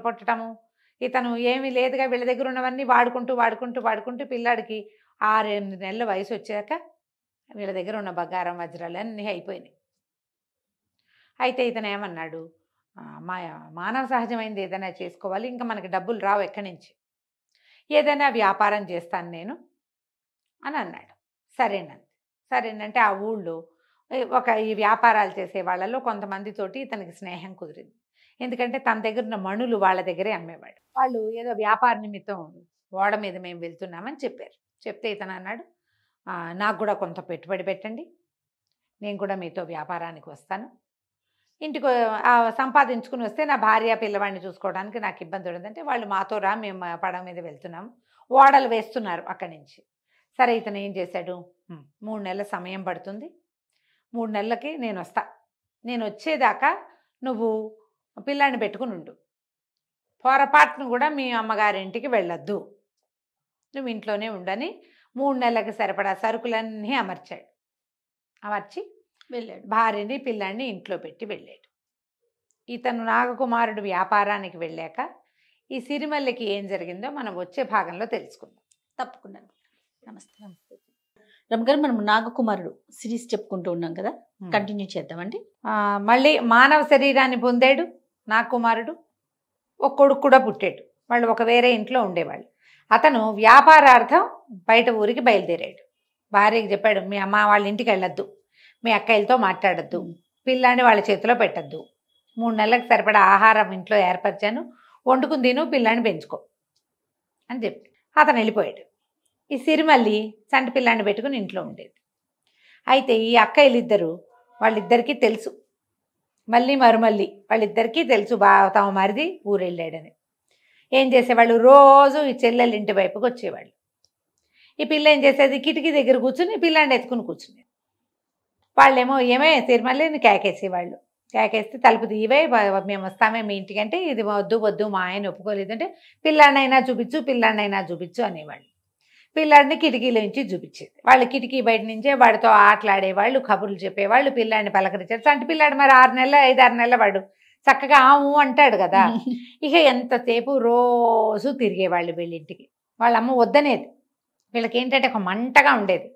పుట్టడము, ఇతను ఏమీ లేదుగా, వీళ్ళ దగ్గర ఉన్నవన్నీ వాడుకుంటూ పిల్లాడికి 6-8 నెలల వయసు వచ్చాక వీళ్ళ దగ్గర ఉన్న బంగారం, వజ్రాలు అన్నీ అయిపోయినాయి. అయితే ఇతను ఏమన్నాడు, మానవ సహజమైంది ఏదైనా చేసుకోవాలి, ఇంకా మనకి డబ్బులు రావు ఎక్కడి నుంచి, ఏదైనా వ్యాపారం చేస్తాను నేను అని అన్నాడు. సరేనంటే ఆ ఊళ్ళో ఈ వ్యాపారాలు చేసే వాళ్ళలో కొంతమందితోటి ఇతనికి స్నేహం కుదిరింది. ఎందుకంటే తన దగ్గర ఉన్న మణులు వాళ్ళ దగ్గరే అమ్మేవాడు. వాళ్ళు ఏదో వ్యాపార నిమిత్తం ఓడ మీద మేము వెళ్తున్నామని చెప్పారు. చెప్తే ఇతను అన్నాడు, నాకు కూడా కొంత పెట్టుబడి పెట్టండి, నేను కూడా మీతో వ్యాపారానికి వస్తాను, ఇంటికి సంపాదించుకుని వస్తే నా భార్య పిల్లవాడిని చూసుకోవడానికి నాకు ఇబ్బంది ఉండదంటే, వాళ్ళు మాతో రా, మేము పడవ మీద వెళ్తున్నాము, ఓడలు వేస్తున్నారు అక్కడి నుంచి. సరే ఇతను ఏం చేశాడు, 3 నెలల సమయం పడుతుంది, 3 నెలలకి నేను వస్తా, నేను వచ్చేదాకా నువ్వు పిల్లాన్ని పెట్టుకుని ఉండు, పొరపాటును కూడా మీ అమ్మగారింటికి వెళ్ళొద్దు, నువ్వు ఇంట్లోనే ఉండని 3 నెలలకు సరిపడా సరుకులన్నీ అమర్చి వెళ్ళాడు. భార్యని పిల్లాన్ని ఇంట్లో పెట్టి వెళ్ళాడు. ఇతను నాగకుమారుడు వ్యాపారానికి వెళ్ళాక ఈ సిరిమల్లికి ఏం జరిగిందో మనం వచ్చే భాగంలో తెలుసుకుందాం. తప్పకుండా. నమస్తే. రమగారు, మనం నాగకుమారుడు సిరీస్ చెప్పుకుంటూ ఉన్నాం కదా, కంటిన్యూ చేద్దామండి. మళ్ళీ మానవ శరీరాన్ని పొందాడు నాగకుమారుడు. ఒక కొడుకు కూడా పుట్టాడు. వాళ్ళు ఒక వేరే ఇంట్లో ఉండేవాళ్ళు. అతను వ్యాపారార్థం బయట ఊరికి బయలుదేరాడు. భార్యకి చెప్పాడు, మీ అమ్మ వాళ్ళ ఇంటికి వెళ్ళొద్దు, మీ అక్కయ్యలతో మాట్లాడద్దు, పిల్లాన్ని వాళ్ళ చేతిలో పెట్టద్దు, 3 నెలలకు సరిపడా ఆహారం ఇంట్లో ఏర్పరిచాను, వండుకుని తిను, పిల్లాన్ని పెంచుకో అని చెప్పి అతను వెళ్ళిపోయాడు. ఈ సిరిమల్లి చంటి పిల్లాన్ని పెట్టుకుని ఇంట్లో ఉండేది. అయితే ఈ అక్కయ్యలిద్దరూ, వాళ్ళిద్దరికీ తెలుసు, మళ్ళీ మరుమల్లి వాళ్ళిద్దరికీ తెలుసు తమ మరిది ఊరు వెళ్ళాడని. ఏం చేసేవాళ్ళు, రోజు ఈ చెల్లెలు ఇంటి వైపుకి వచ్చేవాళ్ళు. ఈ పిల్ల ఏం చేసేది, కిటికీ దగ్గర కూర్చుని పిల్లాన్ని ఎత్తుకుని కూర్చునేది. వాళ్ళేమో ఏమే సిరిమల్లిని కేకేసేవాళ్ళు. కేకేస్తే తలుపు తీయవే, మేము వస్తామే మీ ఇంటికి అంటే, ఇది వద్దు మా ఆయన ఒప్పుకోలేదంటే, పిల్లాడినైనా చూపించు అనేవాళ్ళు. పిల్లాడిని కిటికీలో నుంచి చూపించేది. వాళ్ళు కిటికీ బయట నుంచే వాడితో ఆటలాడేవాళ్ళు, కబుర్లు చెప్పేవాళ్ళు, పిల్లాడిని పలకరించారు. చంటి పిల్లాడు మరి 5-6 నెలల వాడు చక్కగా ఆము అంటాడు కదా. ఇక ఎంతసేపు రోజు తిరిగేవాళ్ళు వీళ్ళింటికి. వాళ్ళమ్మ వద్దనేది. వీళ్ళకి ఏంటంటే ఒక మంటగా ఉండేది.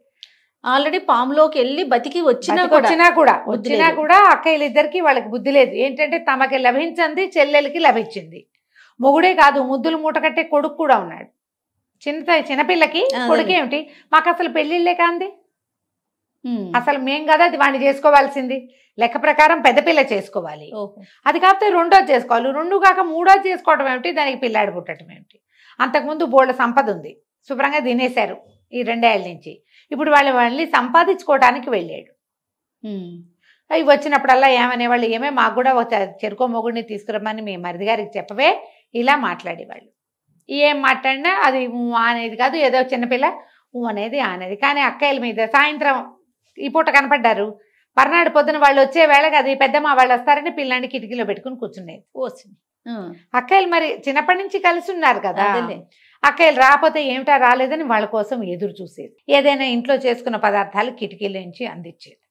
ఆల్రెడీ పాములోకి వెళ్ళి బతికి వచ్చినా కూడా అక్కయ్యలిద్దరికి వాళ్ళకి బుద్ధి లేదు. ఏంటంటే తమకి లభించింది చెల్లెలకి లభించింది. మొగుడే కాదు, ముద్దులు మూట కట్టే కొడుకు కూడా ఉన్నాడు. చిన్నపిల్లకి కొడుకేమిటి, మాకు అసలు పెళ్ళిళ్ళే కాంది, అసలు మేం కదా అది వాడిని చేసుకోవాల్సింది. లెక్క ప్రకారం పెద్ద పిల్ల చేసుకోవాలి, అది కాకపోతే 2వ చేసుకోవాలి, 2 కాక 3వ చేసుకోవటం ఏమిటి, దానికి పిల్లాడి పుట్టడం ఏమిటి. అంతకుముందు బోళ్ళ సంపద ఉంది, శుభ్రంగా తినేశారు ఈ 2 ఏళ్ళ నుంచి. ఇప్పుడు వాళ్ళని సంపాదించుకోవడానికి వెళ్ళాడు. అవి వచ్చినప్పుడల్లా ఏమనేవాళ్ళు, ఏమే మాకు కూడా ఒక చెరుకో మొగుడిని తీసుకురమ్మని మీ మరిది గారికి చెప్పవే, ఇలా మాట్లాడేవాళ్ళు. ఏం మాట్లాడినా అది అనేది కాదు, ఏదో చిన్నపిల్ల అనేది అనేది. కానీ అక్కయ్యల మీద సాయంత్రం ఈ పూట కనపడ్డారు, మర్నాడు పొద్దున వాళ్ళు వచ్చే వేళకి అది పెద్దమ్మ వాళ్ళు వస్తారని పిల్లాన్ని కిటికీలో పెట్టుకుని కూర్చునేది. అక్కయ్యలు మరి చిన్నప్పటి నుంచి కలిసి ఉన్నారు కదా, అక్కయ్యలు రాకపోతే ఏమిటా రాలేదని వాళ్ళ కోసం ఎదురు చూసేది. ఏదైనా ఇంట్లో చేసుకున్న పదార్థాలు కిటికీల నుంచి అందించేది.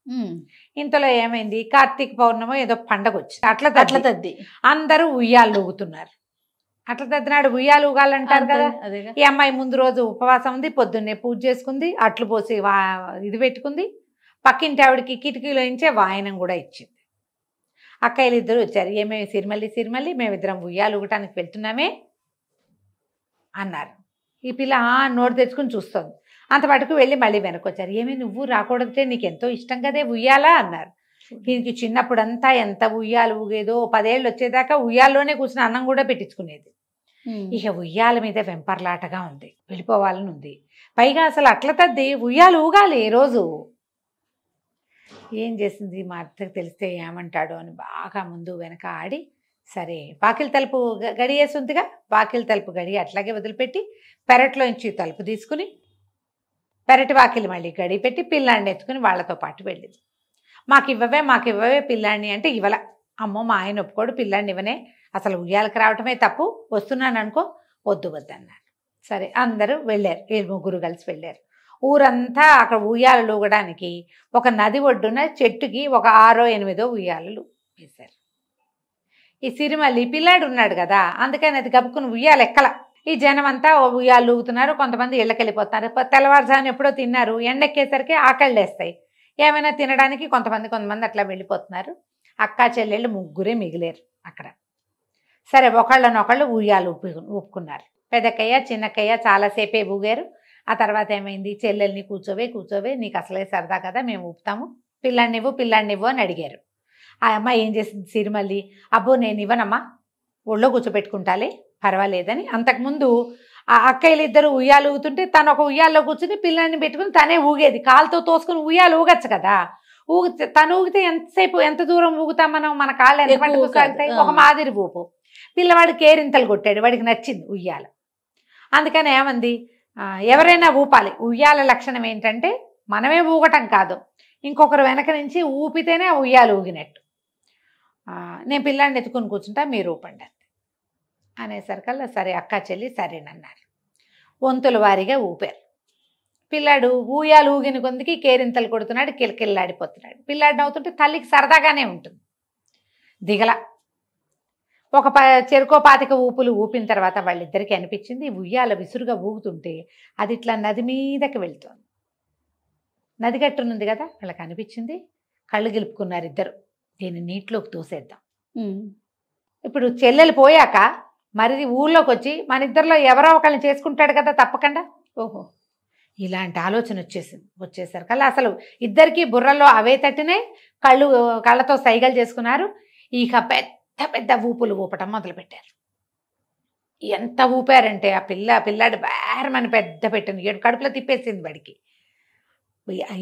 ఇంతలో ఏమైంది, కార్తీక పౌర్ణమి ఏదో పండగ వచ్చింది, అట్ల తద్ది అందరూ ఉయ్యాలు ఊగుతున్నారు. అట్ల తద్దినాడు ఉయ్యాలు ఊగాలంటారు కదా. ఈ అమ్మాయి ముందు రోజు ఉపవాసం ఉంది, పొద్దున్నే పూజ చేసుకుంది, అట్లు పోసి ఇది పెట్టుకుంది, పక్కింటి ఆవిడకి కిటికీలో నుంచే వాయనం కూడా ఇచ్చింది. అక్కయ్యలు ఇద్దరు వచ్చారు, ఏమేమి సిరిమల్లి మేమిద్దరం ఉయ్యాలు ఊగటానికి వెళ్తున్నామే అన్నారు. ఈ పిల్ల నోరు తెచ్చుకుని చూస్తుంది. అంత మటుకు వెళ్ళి మళ్ళీ వెనక్కి వచ్చారు. ఏమి నువ్వు రాకూడదంటే నీకు ఎంతో ఇష్టం కదే ఉయ్యాలా అన్నారు. దీనికి చిన్నప్పుడంతా ఎంత ఉయ్యాలు ఊగేదో, 10 ఏళ్ళు వచ్చేదాకా ఉయ్యాల్లోనే కూర్చుని అన్నం కూడా పెట్టించుకునేది. ఇక ఉయ్యాల మీద వెంపర్లాటగా ఉంది, వెళ్ళిపోవాలని ఉంది. పైగా అసలు అట్ల తద్ది ఉయ్యాలు ఊగాలి ఏ రోజు. ఏం చేసింది, మా అత్తకి తెలిస్తే ఏమంటాడో అని బాగా ముందు వెనక ఆడి, సరే వాకిలి తలుపు గడియేసుందిగా, వాకిలి తలుపు గడి అట్లాగే వదిలిపెట్టి పెరట్లోంచి తలుపు తీసుకుని పెరటి వాకిలి మళ్ళీ గడి పెట్టి పిల్లాడిని ఎత్తుకుని వాళ్ళతో పాటు వెళ్ళింది. మాకు ఇవ్వవే పిల్లాడిని అంటే ఇవ్వల. అమ్మో మా ఆయన ఒప్పుకోడు, పిల్లాడిని ఇవ్వనే, అసలు ఉయ్యాలకు రావటమే తప్పు, వస్తున్నాను అనుకో, వద్దు అన్నారు. సరే అందరూ వెళ్ళారు, 7 కలిసి వెళ్ళారు. ఊరంతా అక్కడ ఉయ్యాలలు ఊగడానికి ఒక నది ఒడ్డున చెట్టుకి ఒక 6-8 ఉయ్యాలలు వేశారు. ఈ సిరిమల్లి పిల్లాడు ఉన్నాడు కదా, అందుకని అది గబుక్కుని ఉయ్యాలు ఎక్కల. ఈ జనం అంతా ఉయ్యాలు ఊగుతున్నారు, కొంతమంది ఇళ్ళకి వెళ్ళిపోతున్నారు. తెల్లవారుజామున ఎప్పుడో తిన్నారు, ఎండెక్కేసరికి ఆకళ్ళు వేస్తాయి, ఏమైనా తినడానికి కొంతమంది అట్లా వెళ్ళిపోతున్నారు. అక్కా చెల్లెళ్ళు 3 మిగిలేరు అక్కడ. సరే ఒకళ్ళనొకళ్ళు ఉయ్యాలు ఊపుకున్నారు. పెద్దక్కయ్య చిన్నక్కయ్య చాలాసేపే ఊగారు. ఆ తర్వాత ఏమైంది, చెల్లెల్ని కూర్చోవే నీకు అసలే సరదా కదా, మేము ఊపుతాము, పిల్లాడినివ్వు అని అడిగారు. ఆ అమ్మాయి ఏం చేసింది, సిరిమల్లి, అబ్బో నేను ఇవ్వనమ్మా, ఒళ్ళో కూర్చోబెట్టుకుంటాలే పర్వాలేదని. అంతకుముందు ఆ అక్కయ్యలు ఇద్దరు ఉయ్యాలు ఊగుతుంటే తను ఒక ఉయ్యాల్లో కూర్చుని పిల్లాన్ని పెట్టుకుని తనే ఊగేది. కాలుతో తోసుకుని ఉయ్యాలు ఊగచ్చు కదా. తను ఊగితే ఎంతసేపు ఎంత దూరం ఊగుతాం మనం, మన కాళ్ళు ఎంత మట్టుకు సాగుతాయి, ఒక మాదిరి ఊపు. పిల్లవాడు కేరింతలు కొట్టాడు, వాడికి నచ్చింది ఉయ్యాల. అందుకని ఏమంది, ఎవరైనా ఊపాలి. ఉయ్యాల లక్షణం ఏంటంటే మనమే ఊగటం కాదు, ఇంకొకరు వెనక నుంచి ఊపితేనే ఆ ఉయ్యాలు ఊగినట్టు. నేను పిల్లాడిని ఎత్తుకుని కూర్చుంటా, మీరు ఊపండి అనేసరికల్లా సరే అక్క చెల్లి సరేనన్నారు. వంతుల వారీగా ఊపారు. పిల్లాడు ఊయాలు ఊగిన కొందికి కేరింతలు కొడుతున్నాడు, కిలకిల్లాడిపోతున్నాడు. పిల్లాడు నవ్వుతుంటే తల్లికి సరదాగానే ఉంటుంది, దిగల. ఒక చెరుకో పాతిక ఊపులు ఊపిన తర్వాత వాళ్ళిద్దరికీ అనిపించింది ఉయ్యాల విసురుగా ఊగుతుంటే అది ఇట్లా నది మీదకి వెళ్తోంది. నది గట్టునుంది కదా, వాళ్ళకి అనిపించింది. కళ్ళు గెలుపుకున్నారు ఇద్దరు, దీన్ని నీటిలోకి తోసేద్దాం. ఇప్పుడు చెల్లెలు పోయాక మరి ఊళ్ళోకి వచ్చి మన ఇద్దరిలో ఎవరో ఒకళ్ళని చేసుకుంటాడు కదా తప్పకుండా. ఓహో, ఇలాంటి ఆలోచన వచ్చేసరికల్లా అసలు ఇద్దరికి బుర్రలో అవే తట్టినాయి. కళ్ళతో సైగలు చేసుకున్నారు. ఇక పెద్ద పెద్ద ఊపులు ఊపటం మొదలుపెట్టారు. ఎంత ఊపారంటే ఆ పిల్లాడు బేరమని పెద్ద పెట్టింది, ఏడు కడుపులో తిప్పేసింది వాడికి.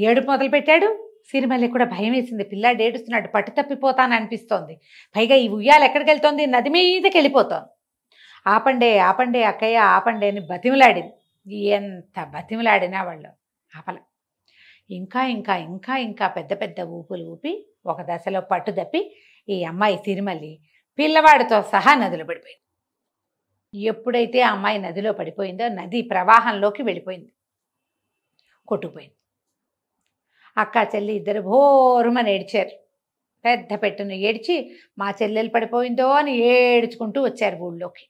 ఏడుపు మొదలు పెట్టాడు. సిరిమల్లి కూడా భయం వేసింది, పిల్లాడు ఏడుస్తున్నాడు, పట్టు తప్పిపోతాను అనిపిస్తోంది. పైగా ఈ ఉయ్యాలు ఎక్కడికి వెళ్తోంది, నది మీదకి వెళ్ళిపోతోంది. ఆపండే ఆపండే అక్కయ్య ఆపండే అని బతిమలాడింది. ఎంత బతిమలాడినా వాళ్ళు ఆపల. ఇంకా ఇంకా ఇంకా ఇంకా పెద్ద పెద్ద ఊపులు ఊపి ఒక దశలో పట్టు తప్పి ఈ అమ్మాయి సిరిమల్లి పిల్లవాడితో సహా నదిలో పడిపోయింది. ఎప్పుడైతే ఆ అమ్మాయి నదిలో పడిపోయిందో నది ప్రవాహంలోకి వెళ్ళిపోయింది, కొట్టుకుపోయింది. అక్క చెల్లి ఇద్దరు భోరుమని ఏడ్చారు. పెద్ద పెట్టును ఏడ్చి మా చెల్లెలు పడిపోయిందో అని ఏడ్చుకుంటూ వచ్చారు ఊళ్ళోకి.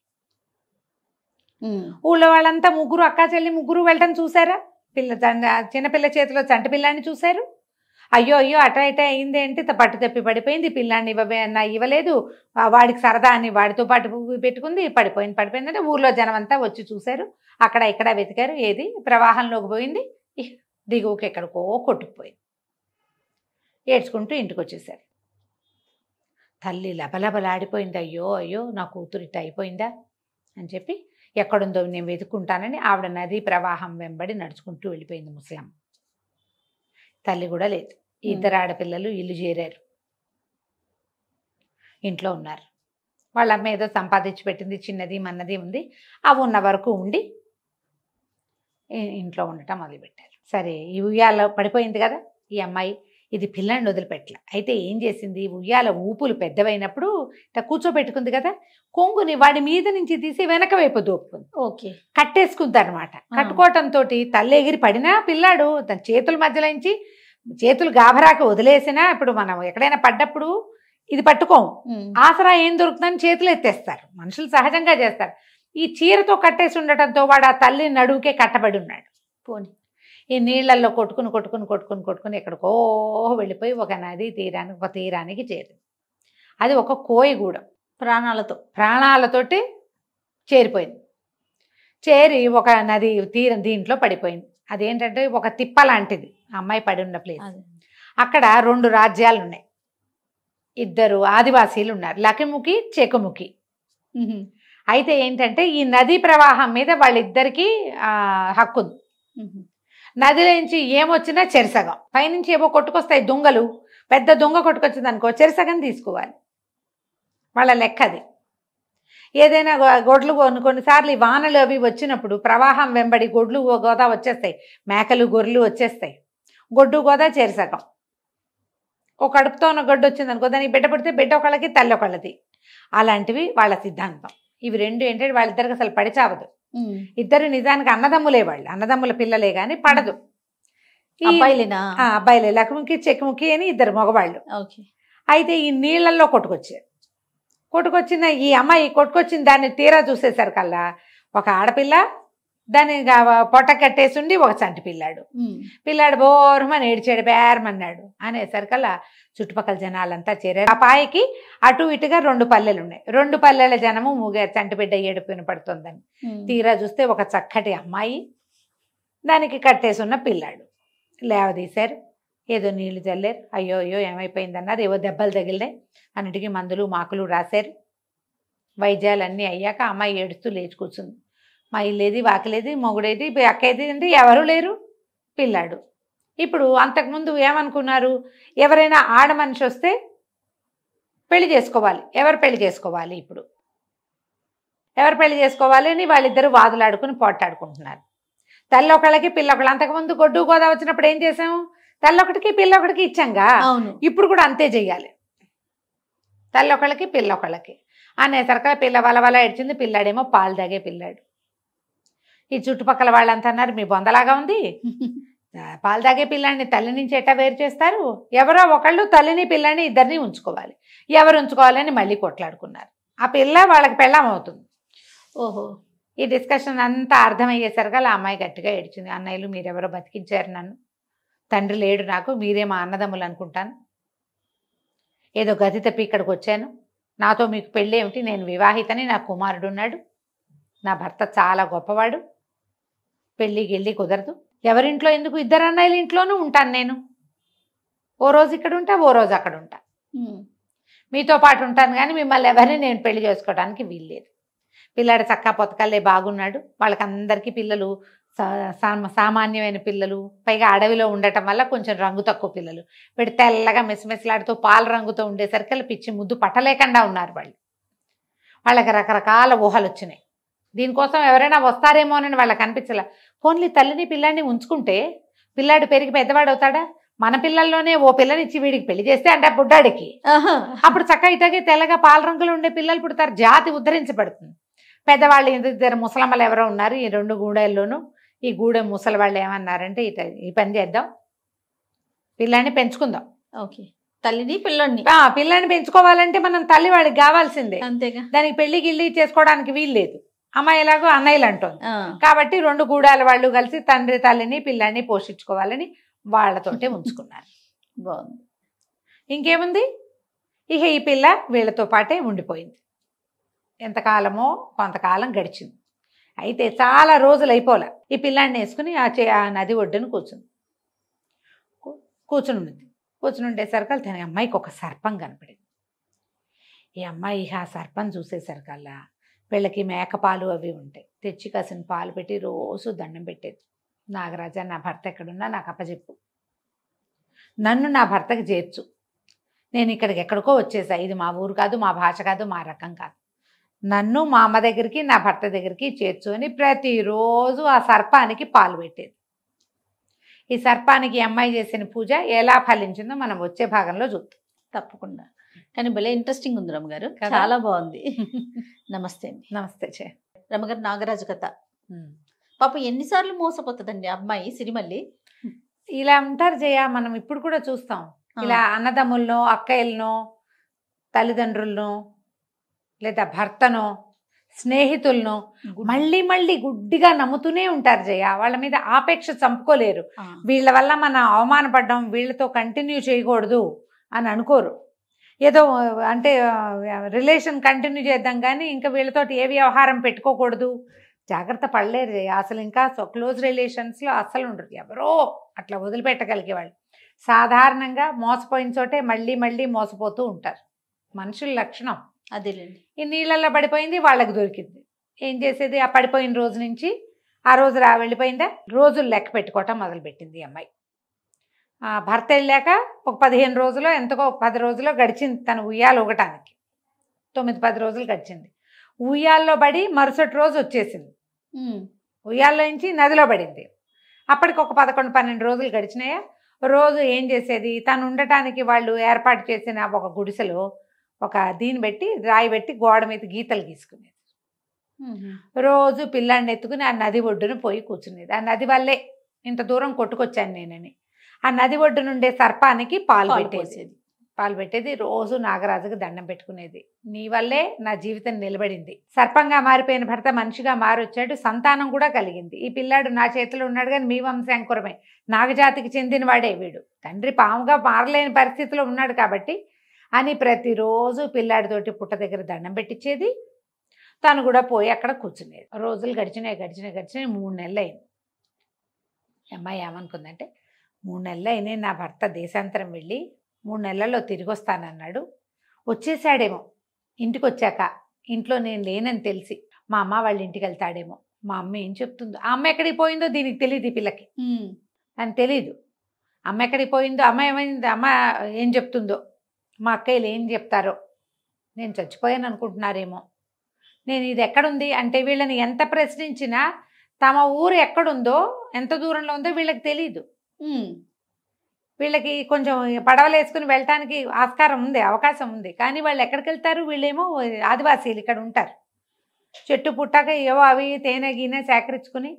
ఊళ్ళో వాళ్ళంతా ముగ్గురు అక్క చెల్లి ముగ్గురు వెళ్ళటం చూసారా. చిన్నపిల్ల చేతిలో చంటి పిల్లాన్ని చూశారు. అయ్యో అయ్యో అట ఇట అయింది ఏంటి, పట్టు తప్పి పడిపోయింది, పిల్లాన్ని ఇవ్వలేదు, వాడికి సరదా అని వాడితో పాటు పెట్టుకుంది, పడిపోయింది అంటే ఊర్లో జనం అంతా వచ్చి చూశారు. అక్కడ ఇక్కడ వెతికారు, ఏది ప్రవాహంలోకి పోయింది, దిగువకి ఎక్కడికో కొట్టుకుపోయింది. ఏడ్చుకుంటూ ఇంటికి వచ్చేసారు. తల్లి లబలబలాడిపోయింది. అయ్యో అయ్యో నా కూతురు ఇట్ట అయిపోయిందా అని చెప్పి ఎక్కడుందో నేను వెతుక్కుంటానని ఆవిడ నదీ ప్రవాహం వెంబడి నడుచుకుంటూ వెళ్ళిపోయింది. ముసలమ్మ తల్లి కూడా లేదు. ఇద్దరు ఆడపిల్లలు ఇల్లు చేరారు, ఇంట్లో ఉన్నారు. వాళ్ళ అమ్మ ఏదో సంపాదించి పెట్టింది, చిన్నది మన్నది ఉంది, అవి ఉన్న వరకు ఉండి ఇంట్లో ఉండటం మొదలుపెట్టారు. సరే ఈ ఉయ్యాల పడిపోయింది కదా ఈ అమ్మాయి, ఇది పిల్లాన్ని వదిలిపెట్టలే. అయితే ఏం చేసింది, ఉయ్యాల ఊపులు పెద్దవైనప్పుడు ఇట్లా కూర్చోబెట్టుకుంది కదా, కొంగుని వాడి మీద నుంచి తీసి వెనక వైపు దోపుకుంది. ఓకే, కట్టేసుకుంది అనమాట. కట్టుకోవటంతో తల్లి ఎగిరి పడినా పిల్లాడు తన చేతుల మధ్యలోంచి చేతులు గాభరాకి వదిలేసినా, ఇప్పుడు మనం ఎక్కడైనా పడ్డప్పుడు ఇది పట్టుకోము, ఆసరా ఏం దొరుకుతుందని చేతులు ఎత్తేస్తారు, మనుషులు సహజంగా చేస్తారు. ఈ చీరతో కట్టేసి ఉండటంతో వాడు ఆ తల్లి నడువుకే కట్టబడి ఉన్నాడు. పోనీ ఈ నీళ్లలో కొట్టుకుని ఎక్కడికో వెళ్ళిపోయి ఒక నది తీరానికి చేరింది. అది ఒక కోయిగూడెం, ప్రాణాలతోటి చేరిపోయింది. చేరి ఒక నది తీరం దీంట్లో పడిపోయింది. అదేంటంటే ఒక తిప్ప లాంటిది అమ్మాయి పడి ఉన్న ప్లేస్. అక్కడ 2 రాజ్యాలు ఉన్నాయి, ఇద్దరు ఆదివాసీలు ఉన్నారు, లకిముఖి చెకుముఖి. అయితే ఏంటంటే ఈ నదీ ప్రవాహం మీద వాళ్ళిద్దరికీ హక్కు ఉంది. నదిలోంచి ఏమొచ్చినా చెరిసగం, పైనుంచి ఏవో కొట్టుకొస్తాయి దొంగలు, పెద్ద దొంగ కొట్టుకొచ్చింది అనుకో చెరిసగం తీసుకోవాలి, వాళ్ళ లెక్క అది. ఏదైనా గొడ్లు కొన్నిసార్లు ఈ వానలు అవి వచ్చినప్పుడు ప్రవాహం వెంబడి గొడ్లు గోదా వచ్చేస్తాయి, మేకలు గొర్రెలు వచ్చేస్తాయి, గొడ్డు గోదా చెరిసగం. ఒక కడుపుతో ఉన్న గొడ్డు వచ్చింది అనుకో, దానికి బిడ్డ పడితే బిడ్డ ఒకళ్ళకి తల్లి ఒకళ్ళది, అలాంటివి వాళ్ళ సిద్ధాంతం. ఇవి రెండు ఏంటంటే వాళ్ళిద్దరికి అసలు పడి చావదు. ఇద్దరు నిజానికి అన్నదమ్ములే, వాళ్ళు అన్నదమ్ముల పిల్లలే కానీ పడదు. అబ్బాయిలే, లక్ష్మికి చెక్కుముఖి అని ఇద్దరు మగవాళ్ళు. అయితే ఈ నీళ్లలో కొట్టుకొచ్చిన ఈ అమ్మాయి కొట్టుకొచ్చిన దాన్ని తీరా చూసేసరికల్లా ఒక ఆడపిల్ల, దాన్ని పొట్ట కట్టేసిండి ఒక చంటి పిల్లాడు బోరమని ఏడ్చాడు, బేరమన్నాడు. అనేసరికల్లా చుట్టుపక్కల జనాలంతా చేరారు. ఆ పాయకి అటు ఇటుగా 2 పల్లెలు ఉన్నాయి, 2 పల్లెల జనము చంటి బిడ్డ ఏడుపు వినపడుతుందని తీరా చూస్తే ఒక చక్కటి అమ్మాయి, దానికి కట్టేసి ఉన్న పిల్లాడు. లేవదీశారు, ఏదో నీళ్లు చల్లారు, అయ్యో అయ్యో ఏమైపోయిందన్నారు, ఏవో దెబ్బలు తగిలినాయి, అన్నిటికీ మందులు మాకులు రాశారు. వైద్యాలన్నీ అయ్యాక అమ్మాయి ఏడుస్తూ లేచి కూర్చుంది. మా ఇల్లేది వాకిలేది మొగుడేది అక్కేది అంటే ఎవరూ లేరు, పిల్లాడు. ఇప్పుడు అంతకుముందు ఏమనుకున్నారు, ఎవరైనా ఆడ మనిషి వస్తే పెళ్లి చేసుకోవాలి. ఎవరు పెళ్లి చేసుకోవాలి, ఇప్పుడు ఎవరు పెళ్లి చేసుకోవాలి అని వాళ్ళిద్దరూ వాదులాడుకుని పోట్లాడుకుంటున్నారు. తల్లి ఒకళ్ళకి పిల్ల ఒకళ్ళు. అంతకుముందు గొడ్డు గోదా వచ్చినప్పుడు ఏం చేసాము, తల్లి ఒకటికి పిల్ల ఒకటికి ఇచ్చాంగా. అవును. ఇప్పుడు కూడా అంతే చెయ్యాలి, తల్లి ఒకళ్ళకి పిల్ల ఒకళ్ళకి అనేసరికి పిల్ల వలవల ఏడ్చింది. పిల్లాడేమో పాలు తాగే పిల్లాడు. ఈ చుట్టుపక్కల వాళ్ళంతా అన్నారు, మీ బొందలాగా ఉంది, పాలు తాగే పిల్లాడిని తల్లి నుంచి ఎట్టా వేరు చేస్తారు, ఎవరో ఒకళ్ళు తల్లిని పిల్లని ఇద్దరిని ఉంచుకోవాలి, ఎవరు ఉంచుకోవాలని మళ్ళీ కొట్లాడుకున్నారు. ఆ పిల్ల వాళ్ళకి పెళ్ళాం అవుతుంది. ఓహో. ఈ డిస్కషన్ అంతా అర్థమయ్యేసరికి ఆ అమ్మాయి గట్టిగా ఏడ్చింది. అన్నయ్యలు మీరెవరో బతికించారు నన్ను, తండ్రి లేడు నాకు, మీరే మా అన్నదమ్ములు అనుకుంటాను, ఏదో గతి తప్పి ఇక్కడికి వచ్చాను, నాతో మీకు పెళ్ళి ఏమిటి, నేను వివాహితని, నా కుమారుడు ఉన్నాడు, నా భర్త చాలా గొప్పవాడు, పెళ్ళి గిళ్ళి కుదరదు, ఎవరింట్లో ఎందుకు, ఇద్దరు అన్నయ్యల ఇంట్లోనూ ఉంటాను నేను, ఓ రోజు ఇక్కడ ఉంటా ఓ రోజు అక్కడ ఉంటా, మీతో పాటు ఉంటాను కానీ మిమ్మల్ని ఎవరిని నేను పెళ్లి చేసుకోవడానికి వీల్లేదు. పిల్లాడు చక్కా పొతకల్లే బాగున్నాడు, వాళ్ళకందరికీ పిల్లలు సామాన్యమైన పిల్లలు, పైగా అడవిలో ఉండటం వల్ల కొంచెం రంగు తక్కువ పిల్లలు, వీడు తెల్లగా మెసిమెసిలాడుతూ పాల రంగుతో ఉండేసరికి పిచ్చి ముద్దు పట్టలేకుండా ఉన్నారు వాళ్ళు. వాళ్ళకి రకరకాల ఊహలు వచ్చినాయి. దీనికోసం ఎవరైనా వస్తారేమోనని వాళ్ళకి అనిపించలే. పోన్లీ తల్లిని పిల్లాడిని ఉంచుకుంటే పిల్లాడు పెరిగి పెద్దవాడు అవుతాడా, మన పిల్లల్లోనే ఓ పిల్లనిచ్చి వీడికి పెళ్లి చేస్తే అంటే బుడ్డాడికి అప్పుడు చక్క ఇటగే తెల్లగా పాల రంగులో ఉండే పిల్లలు పుడతారు, జాతి ఉద్ధరించబడుతుంది. పెద్దవాళ్ళు ఇద్దరు ముసలమ్మలు ఎవరో ఉన్నారు ఈ 2 గూడెల్లోనూ. ఈ గూడెం ముసలి వాళ్ళు ఏమన్నారంటే, ఈ పని చేద్దాం, పిల్లాన్ని పెంచుకుందాం. ఓకే. తల్లిని పిల్లని పిల్లాన్ని పెంచుకోవాలంటే మనం తల్లి వాడికి కావాల్సిందే, అంతేగా. దానికి పెళ్లి గిళ్ళి చేసుకోవడానికి వీల్లేదు. అమ్మాయి ఎలాగో అన్నయ్యలు అంటుంది కాబట్టి 2 గూడాల వాళ్ళు కలిసి తండ్రి తల్లిని పిల్లాన్ని పోషించుకోవాలని వాళ్ళతోటే ఉంచుకున్నారు. బాగుంది. ఇంకేముంది, ఇక ఈ పిల్ల వీళ్ళతో పాటే ఉండిపోయింది. ఎంతకాలమో కొంతకాలం గడిచింది. అయితే చాలా రోజులు అయిపోలే. ఈ పిల్లాన్ని వేసుకుని ఆ నది ఒడ్డున కూర్చుని ఉండేసరికి తన అమ్మాయికి ఒక సర్పం కనపడింది. ఈ అమ్మాయి ఆ సర్పం చూసేసరికల్లా వీళ్ళకి మేకపాలు అవి ఉంటాయి, తెచ్చి కాసిన పాలు పెట్టి రోజు దండం పెట్టేది. నాగరాజా, నా భర్త ఎక్కడున్నా నాకు అప్పచెప్పు, నన్ను నా భర్తకి చేర్చు, నేను ఇక్కడికి ఎక్కడికో వచ్చేసా, ఇది మా ఊరు కాదు, మా భాష కాదు, మా రకం కాదు, నన్ను మా అమ్మ దగ్గరికి నా భర్త దగ్గరికి చేర్చు అని ప్రతిరోజు ఆ సర్పానికి పాలు పెట్టేది. ఈ సర్పానికి అమ్మాయి చేసిన పూజ ఎలా ఫలించిందో మనం వచ్చే భాగంలో చూద్దాం. తప్పకుండా. కానీ భలే ఇంట్రెస్టింగ్ ఉంది రమ్మగారు, చాలా బాగుంది. నమస్తే అండి. నమస్తే చే రమ్మగారు. నాగరాజు కథ పాప ఎన్నిసార్లు మోసపోతుందండి అమ్మాయి సిరిమల్లి. ఇలా ఉంటారు జయ, మనం ఇప్పుడు కూడా చూస్తాం. ఇలా అన్నదమ్ములను, అక్కయ్యలను, తల్లిదండ్రులను, లేదా భర్తను, స్నేహితులను మళ్ళీ మళ్ళీ గుడ్డిగా నమ్ముతూనే ఉంటారు జయ. వాళ్ళ మీద ఆపేక్ష చంపుకోలేరు. వీళ్ళ వల్ల మనం అవమానపడ్డాం, వీళ్ళతో కంటిన్యూ చేయకూడదు అని అనుకోరు. ఏదో అంటే రిలేషన్ కంటిన్యూ చేద్దాం కానీ ఇంకా వీళ్ళతోటి ఏ వ్యవహారం పెట్టుకోకూడదు, జాగ్రత్త పడలేరు జయ. అసలు ఇంకా క్లోజ్ రిలేషన్స్లో అస్సలు ఉండరు, ఎవరో అట్లా వదిలిపెట్టగలిగే వాళ్ళు. సాధారణంగా మోసపోయిన చోటే మళ్ళీ మళ్ళీ మోసపోతూ ఉంటారు, మనుషుల లక్షణం అదేలేండి. ఈ నీళ్ళల్లో పడిపోయింది, వాళ్ళకి దొరికింది. ఏం చేసేది, ఆ పడిపోయిన రోజు నుంచి ఆ రోజు వెళ్ళిపోయిందా, రోజులు లెక్క పెట్టుకోవటం మొదలుపెట్టింది అమ్మాయి. భర్త వెళ్ళాక ఒక 15 రోజులో ఎంతకో 10 రోజులో గడిచింది తను ఉయ్యాలు ఊగటానికి. 9-10 రోజులు గడిచింది. ఉయ్యాల్లో పడి మరుసటి రోజు వచ్చేసింది. ఉయ్యాల్లో నుంచి నదిలో పడింది. అప్పటికి ఒక 11-12 రోజులు గడిచినాయా. రోజు ఏం చేసేది, తను ఉండటానికి వాళ్ళు ఏర్పాటు చేసిన ఒక గుడిసెలో ఒక దీన్ని పెట్టి రాయి పెట్టి గోడ మీద గీతలు గీసుకునేది. రోజు పిల్లాన్ని ఎత్తుకుని ఆ నది ఒడ్డున పోయి కూర్చునేది. ఆ నది వల్లే ఇంత దూరం కొట్టుకొచ్చాను నేనని ఆ నది ఒడ్డు నుండే సర్పానికి పాలు పెట్టేది. రోజు నాగరాజుకి దండం పెట్టుకునేది, నీ వల్లే నా జీవితం నిలబడింది. సర్పంగా మారిపోయిన భర్త మనిషిగా మారొచ్చాడు, సంతానం కూడా కలిగింది. ఈ పిల్లాడు నా చేతిలో ఉన్నాడు కానీ మీ వంశాంకురమే, నాగజాతికి చెందిన వాడే వీడు, తండ్రి పాముగా మారలేని పరిస్థితిలో ఉన్నాడు కాబట్టి అని ప్రతిరోజు పిల్లాడితోటి పుట్ట దగ్గర దండం పెట్టించేది. తను కూడా పోయి అక్కడ కూర్చునేది. రోజులు గడిచినాయి 3 నెలలు అయింది. అమ్మాయి ఏమనుకుందంటే, 3 నెలలు అయినాయి నా భర్త దేశాంతరం వెళ్ళి 3 నెలల్లో తిరిగి వస్తానన్నాడు, వచ్చేసాడేమో, ఇంటికి వచ్చాక ఇంట్లో నేను లేనని తెలిసి మా అమ్మ వాళ్ళ ఇంటికి వెళ్తాడేమో, మా అమ్మ ఏం చెప్తుందో, ఆ అమ్మ ఎక్కడికి పోయిందో దీనికి తెలియదు, ఈ పిల్లకి అని తెలీదు. అమ్మ ఎక్కడికి పోయిందో, అమ్మ ఏమైంది, అమ్మ ఏం చెప్తుందో, మా అక్కయ్యలు ఏం చెప్తారో, నేను చచ్చిపోయాను అనుకుంటున్నారేమో, నేను ఇది ఎక్కడుంది అంటే వీళ్ళని ఎంత ప్రశ్నించినా తమ ఊరు ఎక్కడుందో, ఎంత దూరంలో ఉందో వీళ్ళకి తెలీదు. వీళ్ళకి కొంచెం పడవలు వేసుకుని వెళ్ళటానికి ఆస్కారం ఉంది, అవకాశం ఉంది. కానీ వాళ్ళు ఎక్కడికి వెళ్తారు, వీళ్ళేమో ఆదివాసీలు ఇక్కడ ఉంటారు. చెట్టు పుట్టాక ఏవో అవి తేనె గీనె సేకరించుకుని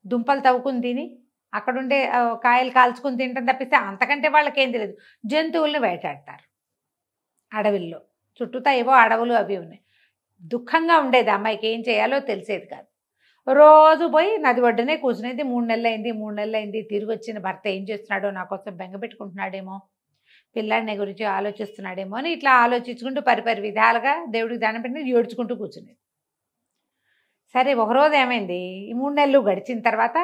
దుంపలు తవ్వుకుని తిని అక్కడుండే కాయలు కాల్చుకుని తింటాం తప్పిస్తే అంతకంటే వాళ్ళకేం తెలియదు. జంతువులను వేటాడతారు అడవుల్లో, చుట్టూతా ఏవో అడవులు అవి ఉన్నాయి. దుఃఖంగా ఉండేది, అమ్మాయికి ఏం చేయాలో తెలిసేది కాదు. రోజు పోయి నది ఒడ్డునే కూర్చునేది. 3 నెలలు అయింది. తిరిగి వచ్చిన భర్త ఏం చేస్తున్నాడో, నా కోసం బెంగ పెట్టుకుంటున్నాడేమో, పిల్లాడిని గురించి ఆలోచిస్తున్నాడేమో అని ఇట్లా ఆలోచించుకుంటూ పరిపరి విధాలుగా దేవుడికి దండం పెట్టి ఏడ్చుకుంటూ కూర్చునేది. సరే ఒకరోజు ఏమైంది, ఈ 3 నెలలు గడిచిన తర్వాత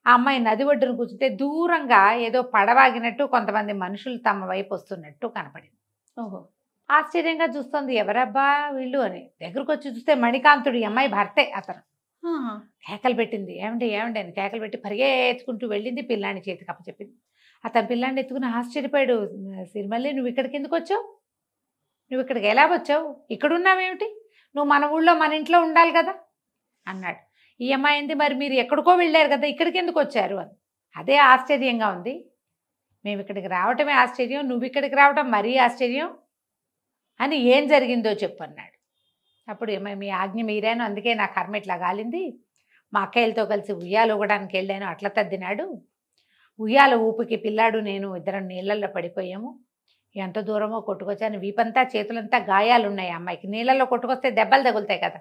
ఆ అమ్మాయి నది ఒడ్డున కూర్చుంటే దూరంగా ఏదో పడవాగినట్టు కొంతమంది మనుషులు తమ వైపు వస్తున్నట్టు కనపడింది. ఓహో. ఆశ్చర్యంగా చూస్తుంది, ఎవరబ్బా వీళ్ళు అని. దగ్గరకు వచ్చి చూస్తే మణికాంతుడు, ఈ అమ్మాయి భర్తే అతను. కేకలు పెట్టింది, ఏమండి ఏమండి అని కేకలు పెట్టి పరిగెత్తుకుంటూ వెళ్ళింది, పిల్లాన్ని చేతికి అప్పచెప్పింది. అతను పిల్లాన్ని ఎత్తుకుని ఆశ్చర్యపోయాడు. సిరిమల్లి, నువ్వు ఇక్కడికి ఎందుకు వచ్చావు, నువ్వు ఇక్కడికి ఎలా వచ్చావు, ఇక్కడున్నావేమిటి, నువ్వు మన ఊళ్ళో మన ఇంట్లో ఉండాలి కదా అన్నాడు. ఈ అమ్మాయి ఏంది, మరి మీరు ఎక్కడికో వెళ్ళారు కదా, ఇక్కడికి ఎందుకు వచ్చారు అని. అదే ఆశ్చర్యంగా ఉంది, మేము ఇక్కడికి రావటమే ఆశ్చర్యం, నువ్వు ఇక్కడికి రావటం మరీ ఆశ్చర్యం అని, ఏం జరిగిందో చెప్పు అన్నాడు. అప్పుడు ఏమో, మీ ఆజ్ఞ మీరాను, అందుకే నా కర్మ ఇట్లా గాలింది. మా అక్కయ్యలతో కలిసి ఉయ్యాలు ఊగడానికి వెళ్ళాను, అట్లా తద్దినాడు. ఉయ్యాల ఊపికి పిల్లాడు నేను ఇద్దరం నీళ్ళల్లో పడిపోయాము. ఎంత దూరమో కొట్టుకొచ్చాను, వీపంతా చేతులంతా గాయాలు ఉన్నాయి అమ్మాయికి. నీళ్ళల్లో కొట్టుకొస్తే దెబ్బలు తగులుతాయి కదా.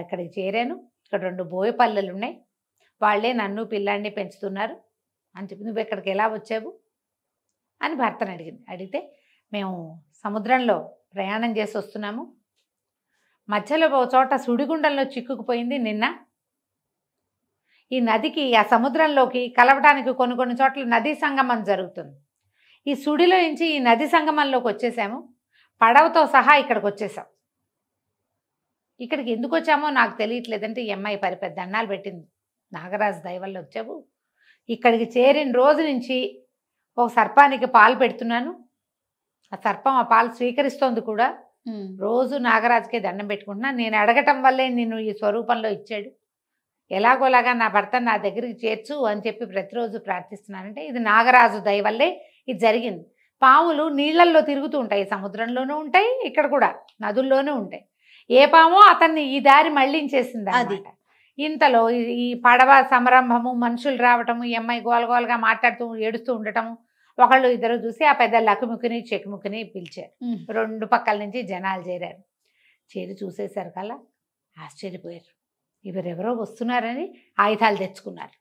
ఇక్కడికి చేరాను, ఇక్కడ 2 బోయపల్లెలు ఉన్నాయి, వాళ్ళే నన్ను పిల్లాడిని పెంచుతున్నారు అని చెప్పి, నువ్వు ఇక్కడికి ఎలా వచ్చావు అని భర్తను అడిగింది. అడిగితే, మేము సముద్రంలో ప్రయాణం చేసి వస్తున్నాము, మధ్యలో ఒక చోట సుడిగుండంలో చిక్కుకుపోయింది నిన్న. ఈ నదికి ఆ సముద్రంలోకి కలవడానికి కొన్ని చోట్ల నదీ సంగమం జరుగుతుంది. ఈ సుడిలో నుంచి ఈ నది సంగమంలోకి వచ్చేసాము, పడవతో సహా ఇక్కడికి వచ్చేసాం. ఇక్కడికి ఎందుకు వచ్చామో నాకు తెలియట్లేదంటే ఈ అమ్మాయి పరిపెద్ద దండాలు పెట్టింది. నాగరాజు దయవల్ల వచ్చావు, ఇక్కడికి చేరిన రోజు నుంచి ఒక సర్పానికి పాలు పెడుతున్నాను, ఆ సర్పం ఆ పాలు స్వీకరిస్తోంది కూడా. రోజు నాగరాజుకే దండం పెట్టుకుంటున్నాను, నేను అడగటం వల్లే నిన్ను ఈ స్వరూపంలో ఇచ్చాడు, ఎలాగోలాగా నా భర్త నా దగ్గరికి చేర్చు అని చెప్పి ప్రతిరోజు ప్రార్థిస్తున్నానంటే ఇది నాగరాజు దయ వల్లే ఇది జరిగింది. పాములు నీళ్లల్లో తిరుగుతూ ఉంటాయి, సముద్రంలోనూ ఉంటాయి, ఇక్కడ కూడా నదుల్లోనూ ఉంటాయి. ఏ పామో అతన్ని ఈ దారి మళ్ళించేసింది అన్నమాట. ఇంతలో ఈ పడవ సంరంభము, మనుషులు రావటము, ఈ అమ్మాయి గోలగోలుగా మాట్లాడుతూ ఏడుస్తూ ఉండటము, ఒకళ్ళు ఇద్దరు చూసి ఆ పెద్ద లకుముక్కుని చెక్కుముక్కుని పిలిచారు. 2 పక్కల నుంచి జనాలు చేరారు. చేరి చూసేసరి కల్లా ఆశ్చర్యపోయారు, ఎవరెవరో వస్తున్నారని ఆయుధాలు తెచ్చుకున్నారు.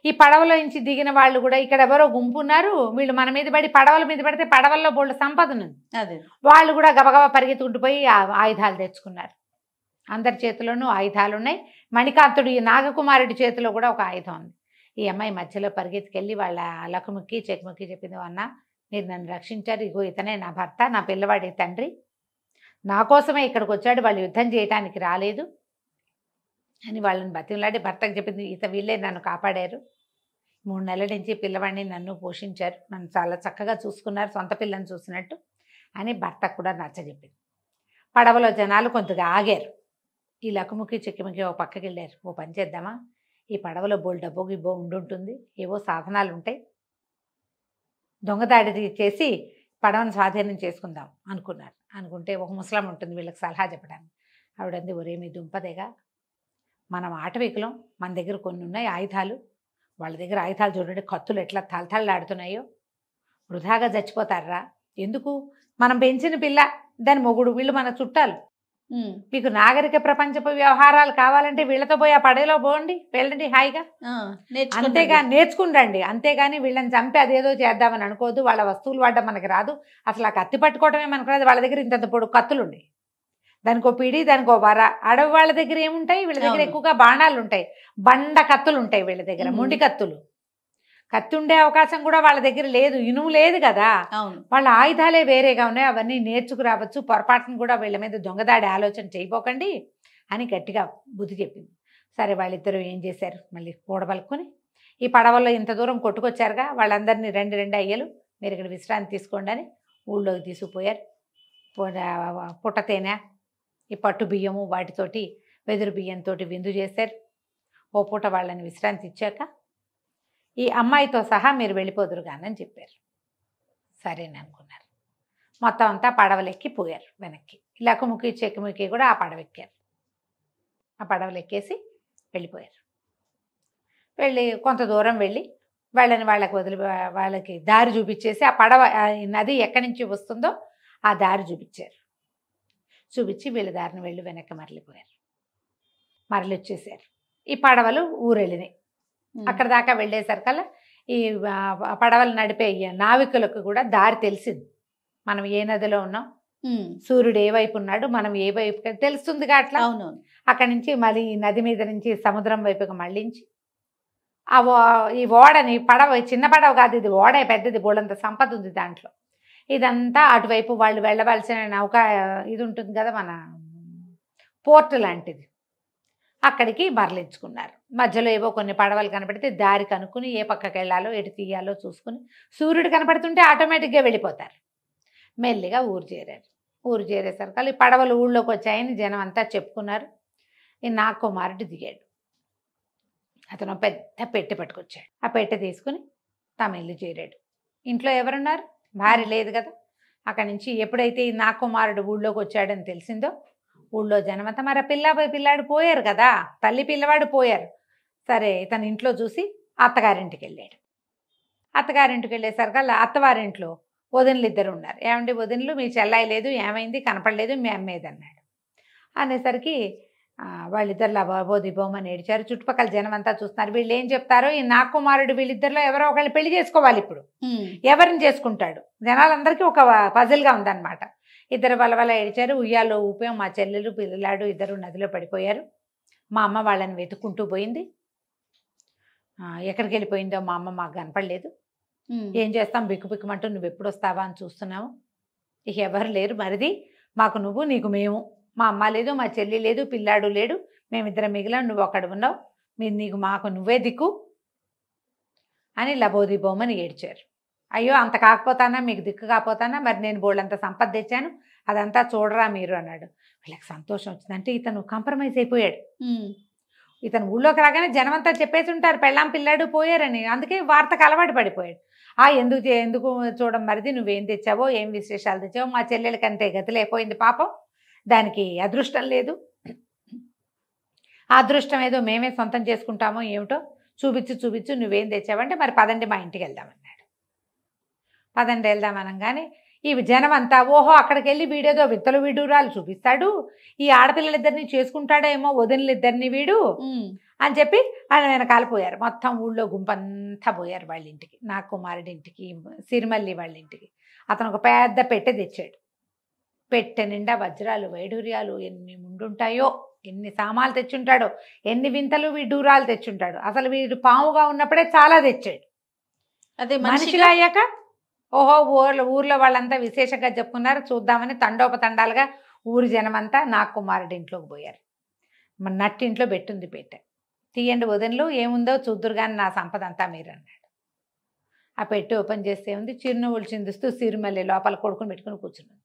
ఈ పడవలో నుంచి దిగిన వాళ్ళు కూడా ఇక్కడ ఎవరో గుంపు ఉన్నారు, వీళ్ళు మన మీద పడి పడవల మీద పడితే పడవల్లో బోల్డ్ సంపద ఉంది, వాళ్ళు కూడా గబగబా పరిగెత్తుకుంటూ పోయి ఆయుధాలు తెచ్చుకున్నారు. అందరి చేతిలోనూ ఆయుధాలు ఉన్నాయి. మణికాంతుడు ఈ నాగకుమారుడి చేతిలో కూడా ఒక ఆయుధం ఉంది. ఈ అమ్మాయి మధ్యలో పరిగెత్తుకెళ్ళి వాళ్ళ లకుముక్కి చెక్కుముక్కి చెప్పింది, అన్న మీరు నన్ను రక్షించారు, ఇగో ఇతనే నా భర్త, నా పిల్లవాడి తండ్రి, నా కోసమే ఇక్కడికి వచ్చాడు, వాళ్ళు యుద్ధం చేయడానికి రాలేదు అని వాళ్ళని బతిమలాడి భర్తకు చెప్పింది. వీళ్ళే నన్ను కాపాడారు, 3 నెలల నుంచి పిల్లవాడిని నన్ను పోషించారు, నన్ను చాలా చక్కగా చూసుకున్నారు, సొంత పిల్లని చూసినట్టు అని భర్తకు కూడా నచ్చజెప్పింది. పడవలో జనాలు కొంతగా ఆగారు. ఈ లకుముకి చెక్కుముకి ఒక పక్కకి వెళ్ళారు. ఓ పని చేద్దామా, ఈ పడవలో బోల్ డబ్బో గిబ్బో ఉండుంటుంది, ఏవో సాధనాలు ఉంటాయి, దొంగదాడి చేసి పడవను స్వాధీనం చేసుకుందాం అనుకున్నారు. అనుకుంటే ఒక ముసలం ఉంటుంది వీళ్ళకి సలహా చెప్పడానికి. ఆవిడంది, ఒరే మీ దుంపదేగా, మనం ఆటవికులం, మన దగ్గర కొన్ని ఉన్నాయి ఆయుధాలు, వాళ్ళ దగ్గర ఆయుధాలు చూడండి, కత్తులు ఎట్లా తలతళ్ళాడుతున్నాయో, వృధాగా చచ్చిపోతారా ఎందుకు, మనం పెంచిన పిల్ల, దాని మొగుడు, వీళ్ళు మన చుట్టాలు, మీకు నాగరిక ప్రపంచపు వ్యవహారాలు కావాలంటే వీళ్ళతో పోయి ఆ పడవలో పోండి, వెళ్ళండి హాయిగా, అంతేగా నేర్చుకుండండి, అంతేగాని వీళ్ళని చంపి అదేదో చేద్దామని అనుకోవద్దు, వాళ్ళ వస్తువులు వాడడం మనకి రాదు, అసలు ఆ కత్తి పట్టుకోవడమే మనకు రాదు, వాళ్ళ దగ్గర ఇంత పొడు కత్తులు ఉన్నాయి, దానికో పిడి దానికో వర. అడవి వాళ్ళ దగ్గర ఏముంటాయి, వీళ్ళ దగ్గర ఎక్కువగా బాణాలు ఉంటాయి, బండ కత్తులు ఉంటాయి వీళ్ళ దగ్గర, మొండి కత్తులు. కత్తి ఉండే అవకాశం కూడా వాళ్ళ దగ్గర లేదు, ఇనుము లేదు కదా, వాళ్ళ ఆయుధాలే వేరేగా ఉన్నాయి, అవన్నీ నేర్చుకురావచ్చు, పొరపాటును కూడా వీళ్ళ మీద దొంగదాడి ఆలోచన చేయబోకండి అని గట్టిగా బుద్ధి చెప్పింది. సరే వాళ్ళిద్దరూ ఏం చేశారు, మళ్ళీ కూడబలుకొని ఈ పడవలో ఇంత దూరం కొట్టుకొచ్చారుగా, వాళ్ళందరినీ రెండు అయ్యలు మీరు ఇక్కడ విశ్రాంతి తీసుకోండి అని ఊళ్ళోకి తీసుకుపోయారు. పుట్ట తేనె, ఈ పట్టు బియ్యము వాటితోటి వెదురు బియ్యంతో విందు చేశారు. ఓ పూట వాళ్ళని విశ్రాంతి ఇచ్చాక ఈ అమ్మాయితో సహా మీరు వెళ్ళిపోదురు కానని చెప్పారు. సరేననుకున్నారు. మొత్తం అంతా పడవలెక్కి పోయారు వెనక్కి. లకుముకి చెక్కుముకి కూడా ఆ పడవ ఎక్కారు. ఆ పడవలు ఎక్కేసి వెళ్ళిపోయారు. వెళ్ళి కొంత దూరం వెళ్ళి వాళ్ళకి దారి చూపించేసి ఆ పడవ నది ఎక్కడి నుంచి వస్తుందో ఆ దారి చూపించారు. చూపించి వీళ్ళ దారిని వెళ్ళి వెనక్కి మరలిపోయారు. మరలి వచ్చేసారు. ఈ పడవలు ఊరెళ్ళినాయి. అక్కడ దాకా వెళ్ళేసరికల్లా ఈ పడవలు నడిపే నావికులకు కూడా దారి తెలిసింది. మనం ఏ నదిలో ఉన్నాం, సూర్యుడు ఏ వైపు ఉన్నాడు, మనం ఏ వైపు తెలుస్తుందిగా. అట్లా అక్కడి నుంచి మళ్ళీ ఈ నది మీద నుంచి సముద్రం వైపుకి మళ్ళించి ఈ ఓడని, పడవ చిన్న పడవ కాదు ఇది, ఓడ పెద్దది, బోళ్ళంత సంపద ఉంది దాంట్లో. ఇదంతా అటువైపు వాళ్ళు వెళ్ళవలసిన నౌక ఇది ఉంటుంది కదా, మన పోర్ట్ లాంటిది, అక్కడికి మరలించుకున్నారు. మధ్యలో ఏవో కొన్ని పడవలు కనపడితే దారి కనుక్కుని ఏ పక్కకి వెళ్ళాలో ఎటు తీయాలో చూసుకుని సూర్యుడు కనపడుతుంటే ఆటోమేటిక్గా వెళ్ళిపోతారు. మెల్లిగా ఊరు చేరారు. ఊరు చేరేసరికి ఈ పడవలు ఊళ్ళోకి వచ్చాయని జనం అంతా చెప్పుకున్నారు. ఈ నాగకుమారుడు దిగాడు. అతను పెద్ద పెట్టె పట్టుకొచ్చాడు. ఆ పెట్టె తీసుకుని తమ ఇల్లు చేరాడు. ఇంట్లో ఎవరున్నారు? భార్య లేదు కదా. అక్కడి నుంచి ఎప్పుడైతే ఈ నాగకుమారుడు ఊళ్ళోకి వచ్చాడని తెలిసిందో ఊళ్ళో జనమంతా, మరి పిల్లాడు పోయారు కదా, తల్లి పిల్లవాడు పోయారు. సరే తన ఇంట్లో చూసి అత్తగారింటికి వెళ్ళాడు. అత్తగారింటికి వెళ్ళేసరికి అత్తవారింట్లో వదినలు ఇద్దరు ఉన్నారు. ఏమండి వదినలు, మీ చెల్లాయి లేదు, ఏమైంది, కనపడలేదు, మీ అమ్మేది అన్నాడు. అనేసరికి వాళ్ళిద్దరు లబోదిబోమని ఏడిచారు. చుట్టుపక్కల జనం అంతా చూస్తున్నారు. వీళ్ళు ఏం చెప్తారో, ఈ నాగకుమారుడు వీళ్ళిద్దరిలో ఎవరో ఒకళ్ళు పెళ్లి చేసుకోవాలి. ఇప్పుడు ఎవరిని చేసుకుంటాడు? జనాలందరికీ ఒక పజిల్గా ఉందన్నమాట. ఇద్దరు వల్ల ఏడిచారు. ఉయ్యాలో ఊపాం. మా చెల్లెలు పిల్లాడు ఇద్దరు నదిలో పడిపోయారు. మా అమ్మ వాళ్ళని వెతుక్కుంటూ పోయింది. ఎక్కడికి వెళ్ళిపోయిందో మా అమ్మ మాకు కనపడలేదు. ఏం చేస్తాం, బిక్కుబిక్కుమంటూ నువ్వు ఎప్పుడు వస్తావా అని చూస్తున్నాము. ఇక ఎవరు లేరు మరిది, మాకు నువ్వు, నీకు మేము. మా అమ్మ లేదు, మా చెల్లి లేదు, పిల్లాడు లేడు, మేమిద్దరం మిగిలాం, నువ్వు అక్కడ ఉన్నావు, నీకు మాకు నువ్వే దిక్కు అని లబోదిబోమని ఏడ్చారు. అయ్యో అంత కాకపోతానా, మీకు దిక్కు కాకపోతానా, మరి నేను బోళ్ళంత సంపద తెచ్చాను, అదంతా చూడరా మీరు అన్నాడు. వీళ్ళకి సంతోషం వచ్చింది. అంటే ఇతను కాంప్రమైజ్ అయిపోయాడు. ఇతను ఊళ్ళోకి రాగానే జనమంతా చెప్పేసి ఉంటారు పెళ్ళాం పిల్లాడు పోయారని. అందుకే వార్తకు అలవాటు పడిపోయాడు. ఎందుకు చూడం మరిది, నువ్వేం తెచ్చావో, ఏం విశేషాలు తెచ్చావో, మా చెల్లెల కంటే గతి లేకపోయింది పాపం, దానికి అదృష్టం లేదు, ఆ అదృష్టం ఏదో మేమే సొంతం చేసుకుంటామో ఏమిటో, చూపించు నువ్వేం తెచ్చావంటే, మరి పదండి మా ఇంటికి వెళ్దామన్నాడు. పదండి వెళ్దామనగానే ఈ జనం అంతా ఓహో అక్కడికి వెళ్ళి వీడేదో విత్తలు విడూరాలు చూపిస్తాడు, ఈ ఆడపిల్లలిద్దరిని చేసుకుంటాడేమో వదినలిద్దరిని వీడు అని చెప్పి ఆయన వెనకాల పోయారు. మొత్తం ఊళ్ళో గుంపంతా పోయారు వాళ్ళ ఇంటికి, నాగకుమారుడి ఇంటికి, సిరిమల్లి వాళ్ళ ఇంటికి. అతను ఒక పెద్ద పెట్టె తెచ్చాడు. పెట్టె నిండా వజ్రాలు వైడూర్యాలు ఎన్ని ముండుంటాయో, ఎన్ని సామాలు తెచ్చుంటాడో, ఎన్ని వింతలు విడూరాలు తెచ్చుంటాడు. అసలు వీడు పాముగా ఉన్నప్పుడే చాలా తెచ్చాడు. అదే మనిషిగా అయ్యాక ఓహో ఊర్లో వాళ్ళంతా విశేషంగా చెప్పుకున్నారు. చూద్దామని తండోపతండాలుగా ఊరి జనమంతా నాగకుమారుడి ఇంట్లోకి పోయారు. మన నట్టింట్లో పెట్టుంది పెట్టె. తీయండి వదినలు, ఏముందో చూద్దురు కానీ నా సంపద అంతా మీరు అన్నాడు. ఆ పెట్టి ఓపెన్ చేస్తే ఉంది, చిరునవ్వులు చిందిస్తూ సిరిమల్లి లోపల కొడుకుని పెట్టుకుని కూర్చున్నది.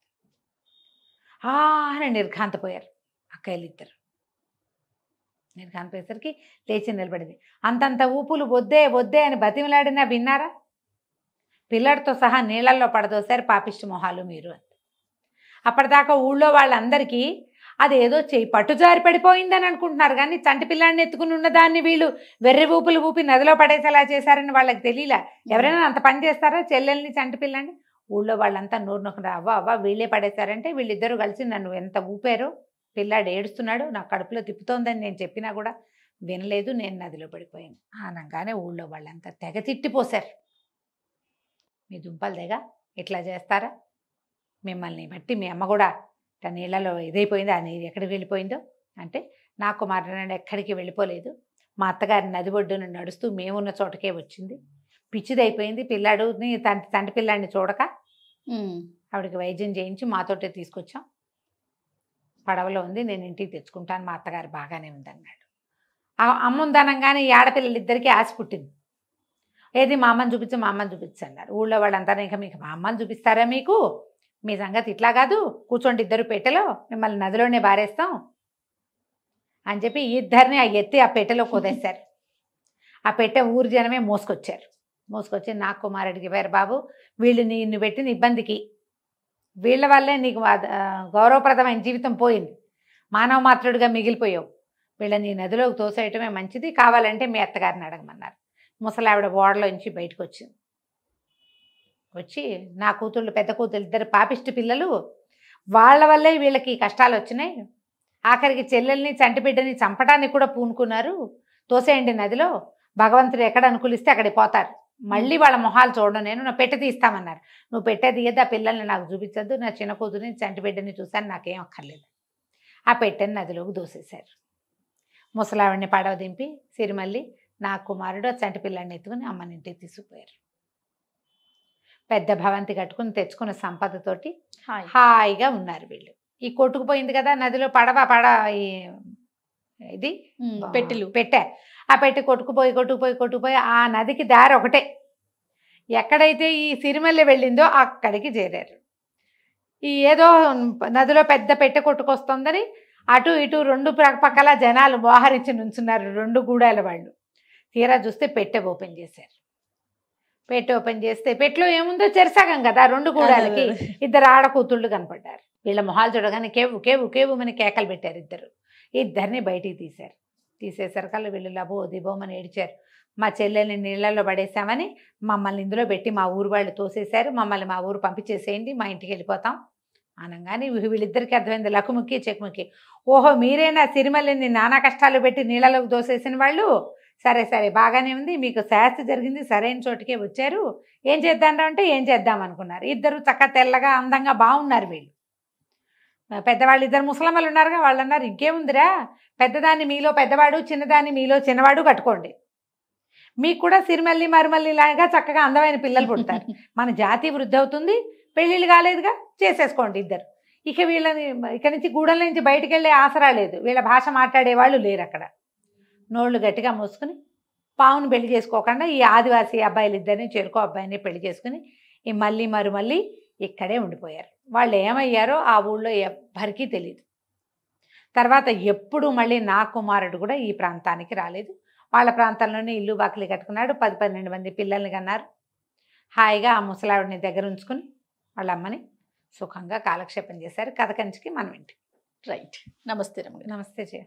అని నిర్ఘాంతపోయారు అక్కయ్యలు ఇద్దరు. నిర్ఘాంతపోయేసరికి లేచి నిలబడింది. అంతంత ఊపులు వద్దే అని బతిమలాడినా విన్నారా? పిల్లడితో సహా నీళ్ళల్లో పడదోసారు పాపిష్టి మొహాలు మీరు అని. అప్పటిదాకా ఊళ్ళో వాళ్ళందరికీ అదేదో చెయ్యి పట్టుజారి పడిపోయిందని అనుకుంటున్నారు, కానీ చంటి పిల్లాడిని ఎత్తుకుని ఉన్నదాన్ని వీళ్ళు వెర్రి ఊపులు ఊపి నదిలో పడేసేలా చేశారని వాళ్ళకి తెలియలా. ఎవరైనా అంత పని చేస్తారా చెల్లెల్ని, చంటి పిల్లాడిని? ఊళ్ళో వాళ్ళంతా నోరు నొక్కరు, అవ్వ వీళ్ళే పడేశారంటే వీళ్ళిద్దరూ కలిసి నన్ను ఎంత ఊపారో, పిల్లాడు ఏడుస్తున్నాడు, నా కడుపులో తిప్పుతోందని నేను చెప్పినా కూడా వినలేదు, నేను నదిలో పడిపోయాను అనగానే ఊళ్ళో వాళ్ళంతా తెగ తిట్టిపోశారు. మీ దుంపలు తెగ ఇట్లా చేస్తారా? మిమ్మల్ని బట్టి మీ అమ్మ కూడా నీళ్ళలో ఇదైపోయింది, ఆ నీరు ఎక్కడికి వెళ్ళిపోయిందో అంటే, నా కుమారుడు ఎక్కడికి వెళ్ళిపోలేదు, మా అత్తగారి నది ఒడ్డున నడుస్తూ మేమున్న చోటకే వచ్చింది, పిచ్చిదైపోయింది, పిల్లాడుని తండ్రి పిల్లాడిని చూడక ఆవిడకి వైద్యం చేయించి మాతోటే తీసుకొచ్చాం, పడవలో ఉంది, నేను ఇంటికి తెచ్చుకుంటాను, మా అత్తగారు బాగానే ఉందన్నాడు. ఆ అమ్మ ఉందనంగానే ఈ ఆడపిల్లలిద్దరికీ ఆశ పుట్టింది. ఏది మా అమ్మని చూపించు, మా అమ్మని చూపించు అన్నారు. ఊళ్ళో వాళ్ళంతా ఇంకా మీకు మా అమ్మని చూపిస్తారా, మీకు మీ సంగతి ఇట్లా కాదు, కూర్చోండి ఇద్దరు పెట్టెలో, మిమ్మల్ని నదిలోనే బారేస్తాం అని చెప్పి ఇద్దరిని ఆ ఎత్తి ఆ పెట్టెలో కుదేశారు. ఆ పెట్టె ఊరు జనమే మోసుకొచ్చారు. మోసుకొచ్చి నాకు కుమారుడికి వేరు బాబు, వీళ్ళు నిన్ను పెట్టిన ఇబ్బందికి వీళ్ళ వల్లే నీకు గౌరవప్రదమైన జీవితం పోయింది, మానవ మాత్రుడిగా మిగిలిపోయావు, వీళ్ళని నదిలోకి తోసేయటమే మంచిది, కావాలంటే మీ అత్తగారిని అడగమన్నారు. ముసలావిడ ఓడలోంచి బయటకు వచ్చింది. వచ్చి నా కూతుళ్ళు, పెద్ద కూతుళ్ళు ఇద్దరు పాపిష్టి పిల్లలు, వాళ్ళ వల్లే వీళ్ళకి కష్టాలు వచ్చినాయి, ఆఖరికి చెల్లెల్ని చంటిబిడ్డని చంపడానికి కూడా పూనుకున్నారు, తోసేయండి నదిలో, భగవంతుడు ఎక్కడ అనుకూలిస్తే అక్కడికి పోతారు, మళ్ళీ వాళ్ళ మొహాలు చూడడం, నేను నా పెట్టె తీస్తామన్నారు. నువ్వు పెట్టె తీయద్దు, ఆ పిల్లల్ని నాకు చూపించద్దు, నా చిన్న కూతురిని చంటిబిడ్డని చూశాను, నాకేం అక్కర్లేదు. ఆ పెట్టెని నదిలోకి దూసేశారు. ముసలావిడిని పడవ దింపి సిరిమల్లి నా కుమారుడు చంటి పిల్లాడిని ఎత్తుకుని అమ్మని ఇంటికి తీసుకుపోయారు. పెద్ద భవంతి కట్టుకుని తెచ్చుకున్న సంపదతోటి హాయిగా ఉన్నారు వీళ్ళు. ఈ కొట్టుకుపోయింది కదా నదిలో పడవ ఇది పెట్టే, ఆ పెట్టి కొట్టుకుపోయి ఆ నదికి దారి ఒకటే, ఎక్కడైతే ఈ సిరిమల్లి వెళ్ళిందో అక్కడికి చేరారు. ఈ ఏదో నదిలో పెద్ద పెట్టె కొట్టుకొస్తుందని అటు ఇటు రెండు పక్కల జనాలు మోహరించి నుంచున్నారు, రెండు గూడాల వాళ్ళు. తీరా చూస్తే పెట్టె ఓపెన్ చేశారు. పెట్టె ఓపెన్ చేస్తే పెట్టెలో ఏముందో చెరసగం కదా, రెండు గూడాలకి ఇద్దరు ఆడకూతుళ్ళు కనపడ్డారు. వీళ్ళ మొహాలు చూడగానే కేవు కేవు కేవుమని కేకలు పెట్టారు. ఇద్దరిని బయటికి తీశారు. తీసేసరికల్లా వీళ్ళు లబో దిబోమని ఏడిచారు. మా చెల్లెల్ని నీళ్ళల్లో పడేసామని మమ్మల్ని ఇందులో పెట్టి మా ఊరు వాళ్ళు తోసేశారు, మమ్మల్ని మా ఊరు పంపించేసేయండి, మా ఇంటికి వెళ్ళిపోతాం అనగానే వీళ్ళిద్దరికీ అర్థమైంది, లకుముక్కి చెక్కుముక్కి. ఓహో మీరేనా సిరిమల్లిని నానా కష్టాలు పెట్టి నీళ్ళలోకి దోసేసిన వాళ్ళు, సరే సరే బాగానే ఉంది, మీకు శాస్తి జరిగింది, సరైన చోటుకే వచ్చారు, ఏం చేద్దాం అంటే ఏం చేద్దాం అనుకున్నారు. ఇద్దరు చక్కగా తెల్లగా అందంగా బాగున్నారు వీళ్ళు. పెద్దవాళ్ళు ఇద్దరు ముసలమ్మలు ఉన్నారుగా, వాళ్ళు అన్నారు ఇంకేముందిరా, పెద్దదాన్ని మీలో పెద్దవాడు, చిన్నదాన్ని మీలో చిన్నవాడు కట్టుకోండి, మీకు కూడా సిరిమల్లి మరుమల్లి లాగా చక్కగా అందమైన పిల్లలు పుడతారు, మన జాతి వృద్ధి అవుతుంది, పెళ్ళిళ్ళు కాలేదుగా చేసేసుకోండి ఇద్దరు. ఇక వీళ్ళని ఇక్కడి నుంచి గూడెల నుంచి బయటికి వెళ్ళే ఆసరా లేదు, వీళ్ళ భాష మాట్లాడేవాళ్ళు లేరు అక్కడ. నోళ్ళు గట్టిగా మూసుకుని పావును పెళ్లి చేసుకోకుండా ఈ ఆదివాసీ అబ్బాయిలు ఇద్దరిని, చెరుకు అబ్బాయిని పెళ్లి చేసుకుని ఈ మళ్ళీ మరుమల్లి ఇక్కడే ఉండిపోయారు. వాళ్ళు ఏమయ్యారో ఆ ఊళ్ళో ఎవ్వరికీ తెలియదు. తర్వాత ఎప్పుడు మళ్ళీ నా కుమారుడు కూడా ఈ ప్రాంతానికి రాలేదు. వాళ్ళ ప్రాంతంలోనే ఇల్లు బాకిలి కట్టుకున్నాడు, 10-12 మంది పిల్లల్ని కన్నారు. హాయిగా ఆ ముసలావిడిని దగ్గర ఉంచుకుని వాళ్ళ అమ్మని సుఖంగా కాలక్షేపం చేశారు. కథ కంచికి మనం ఇంటికి. రైట్. నమస్తే రమ్య. నమస్తే జయ.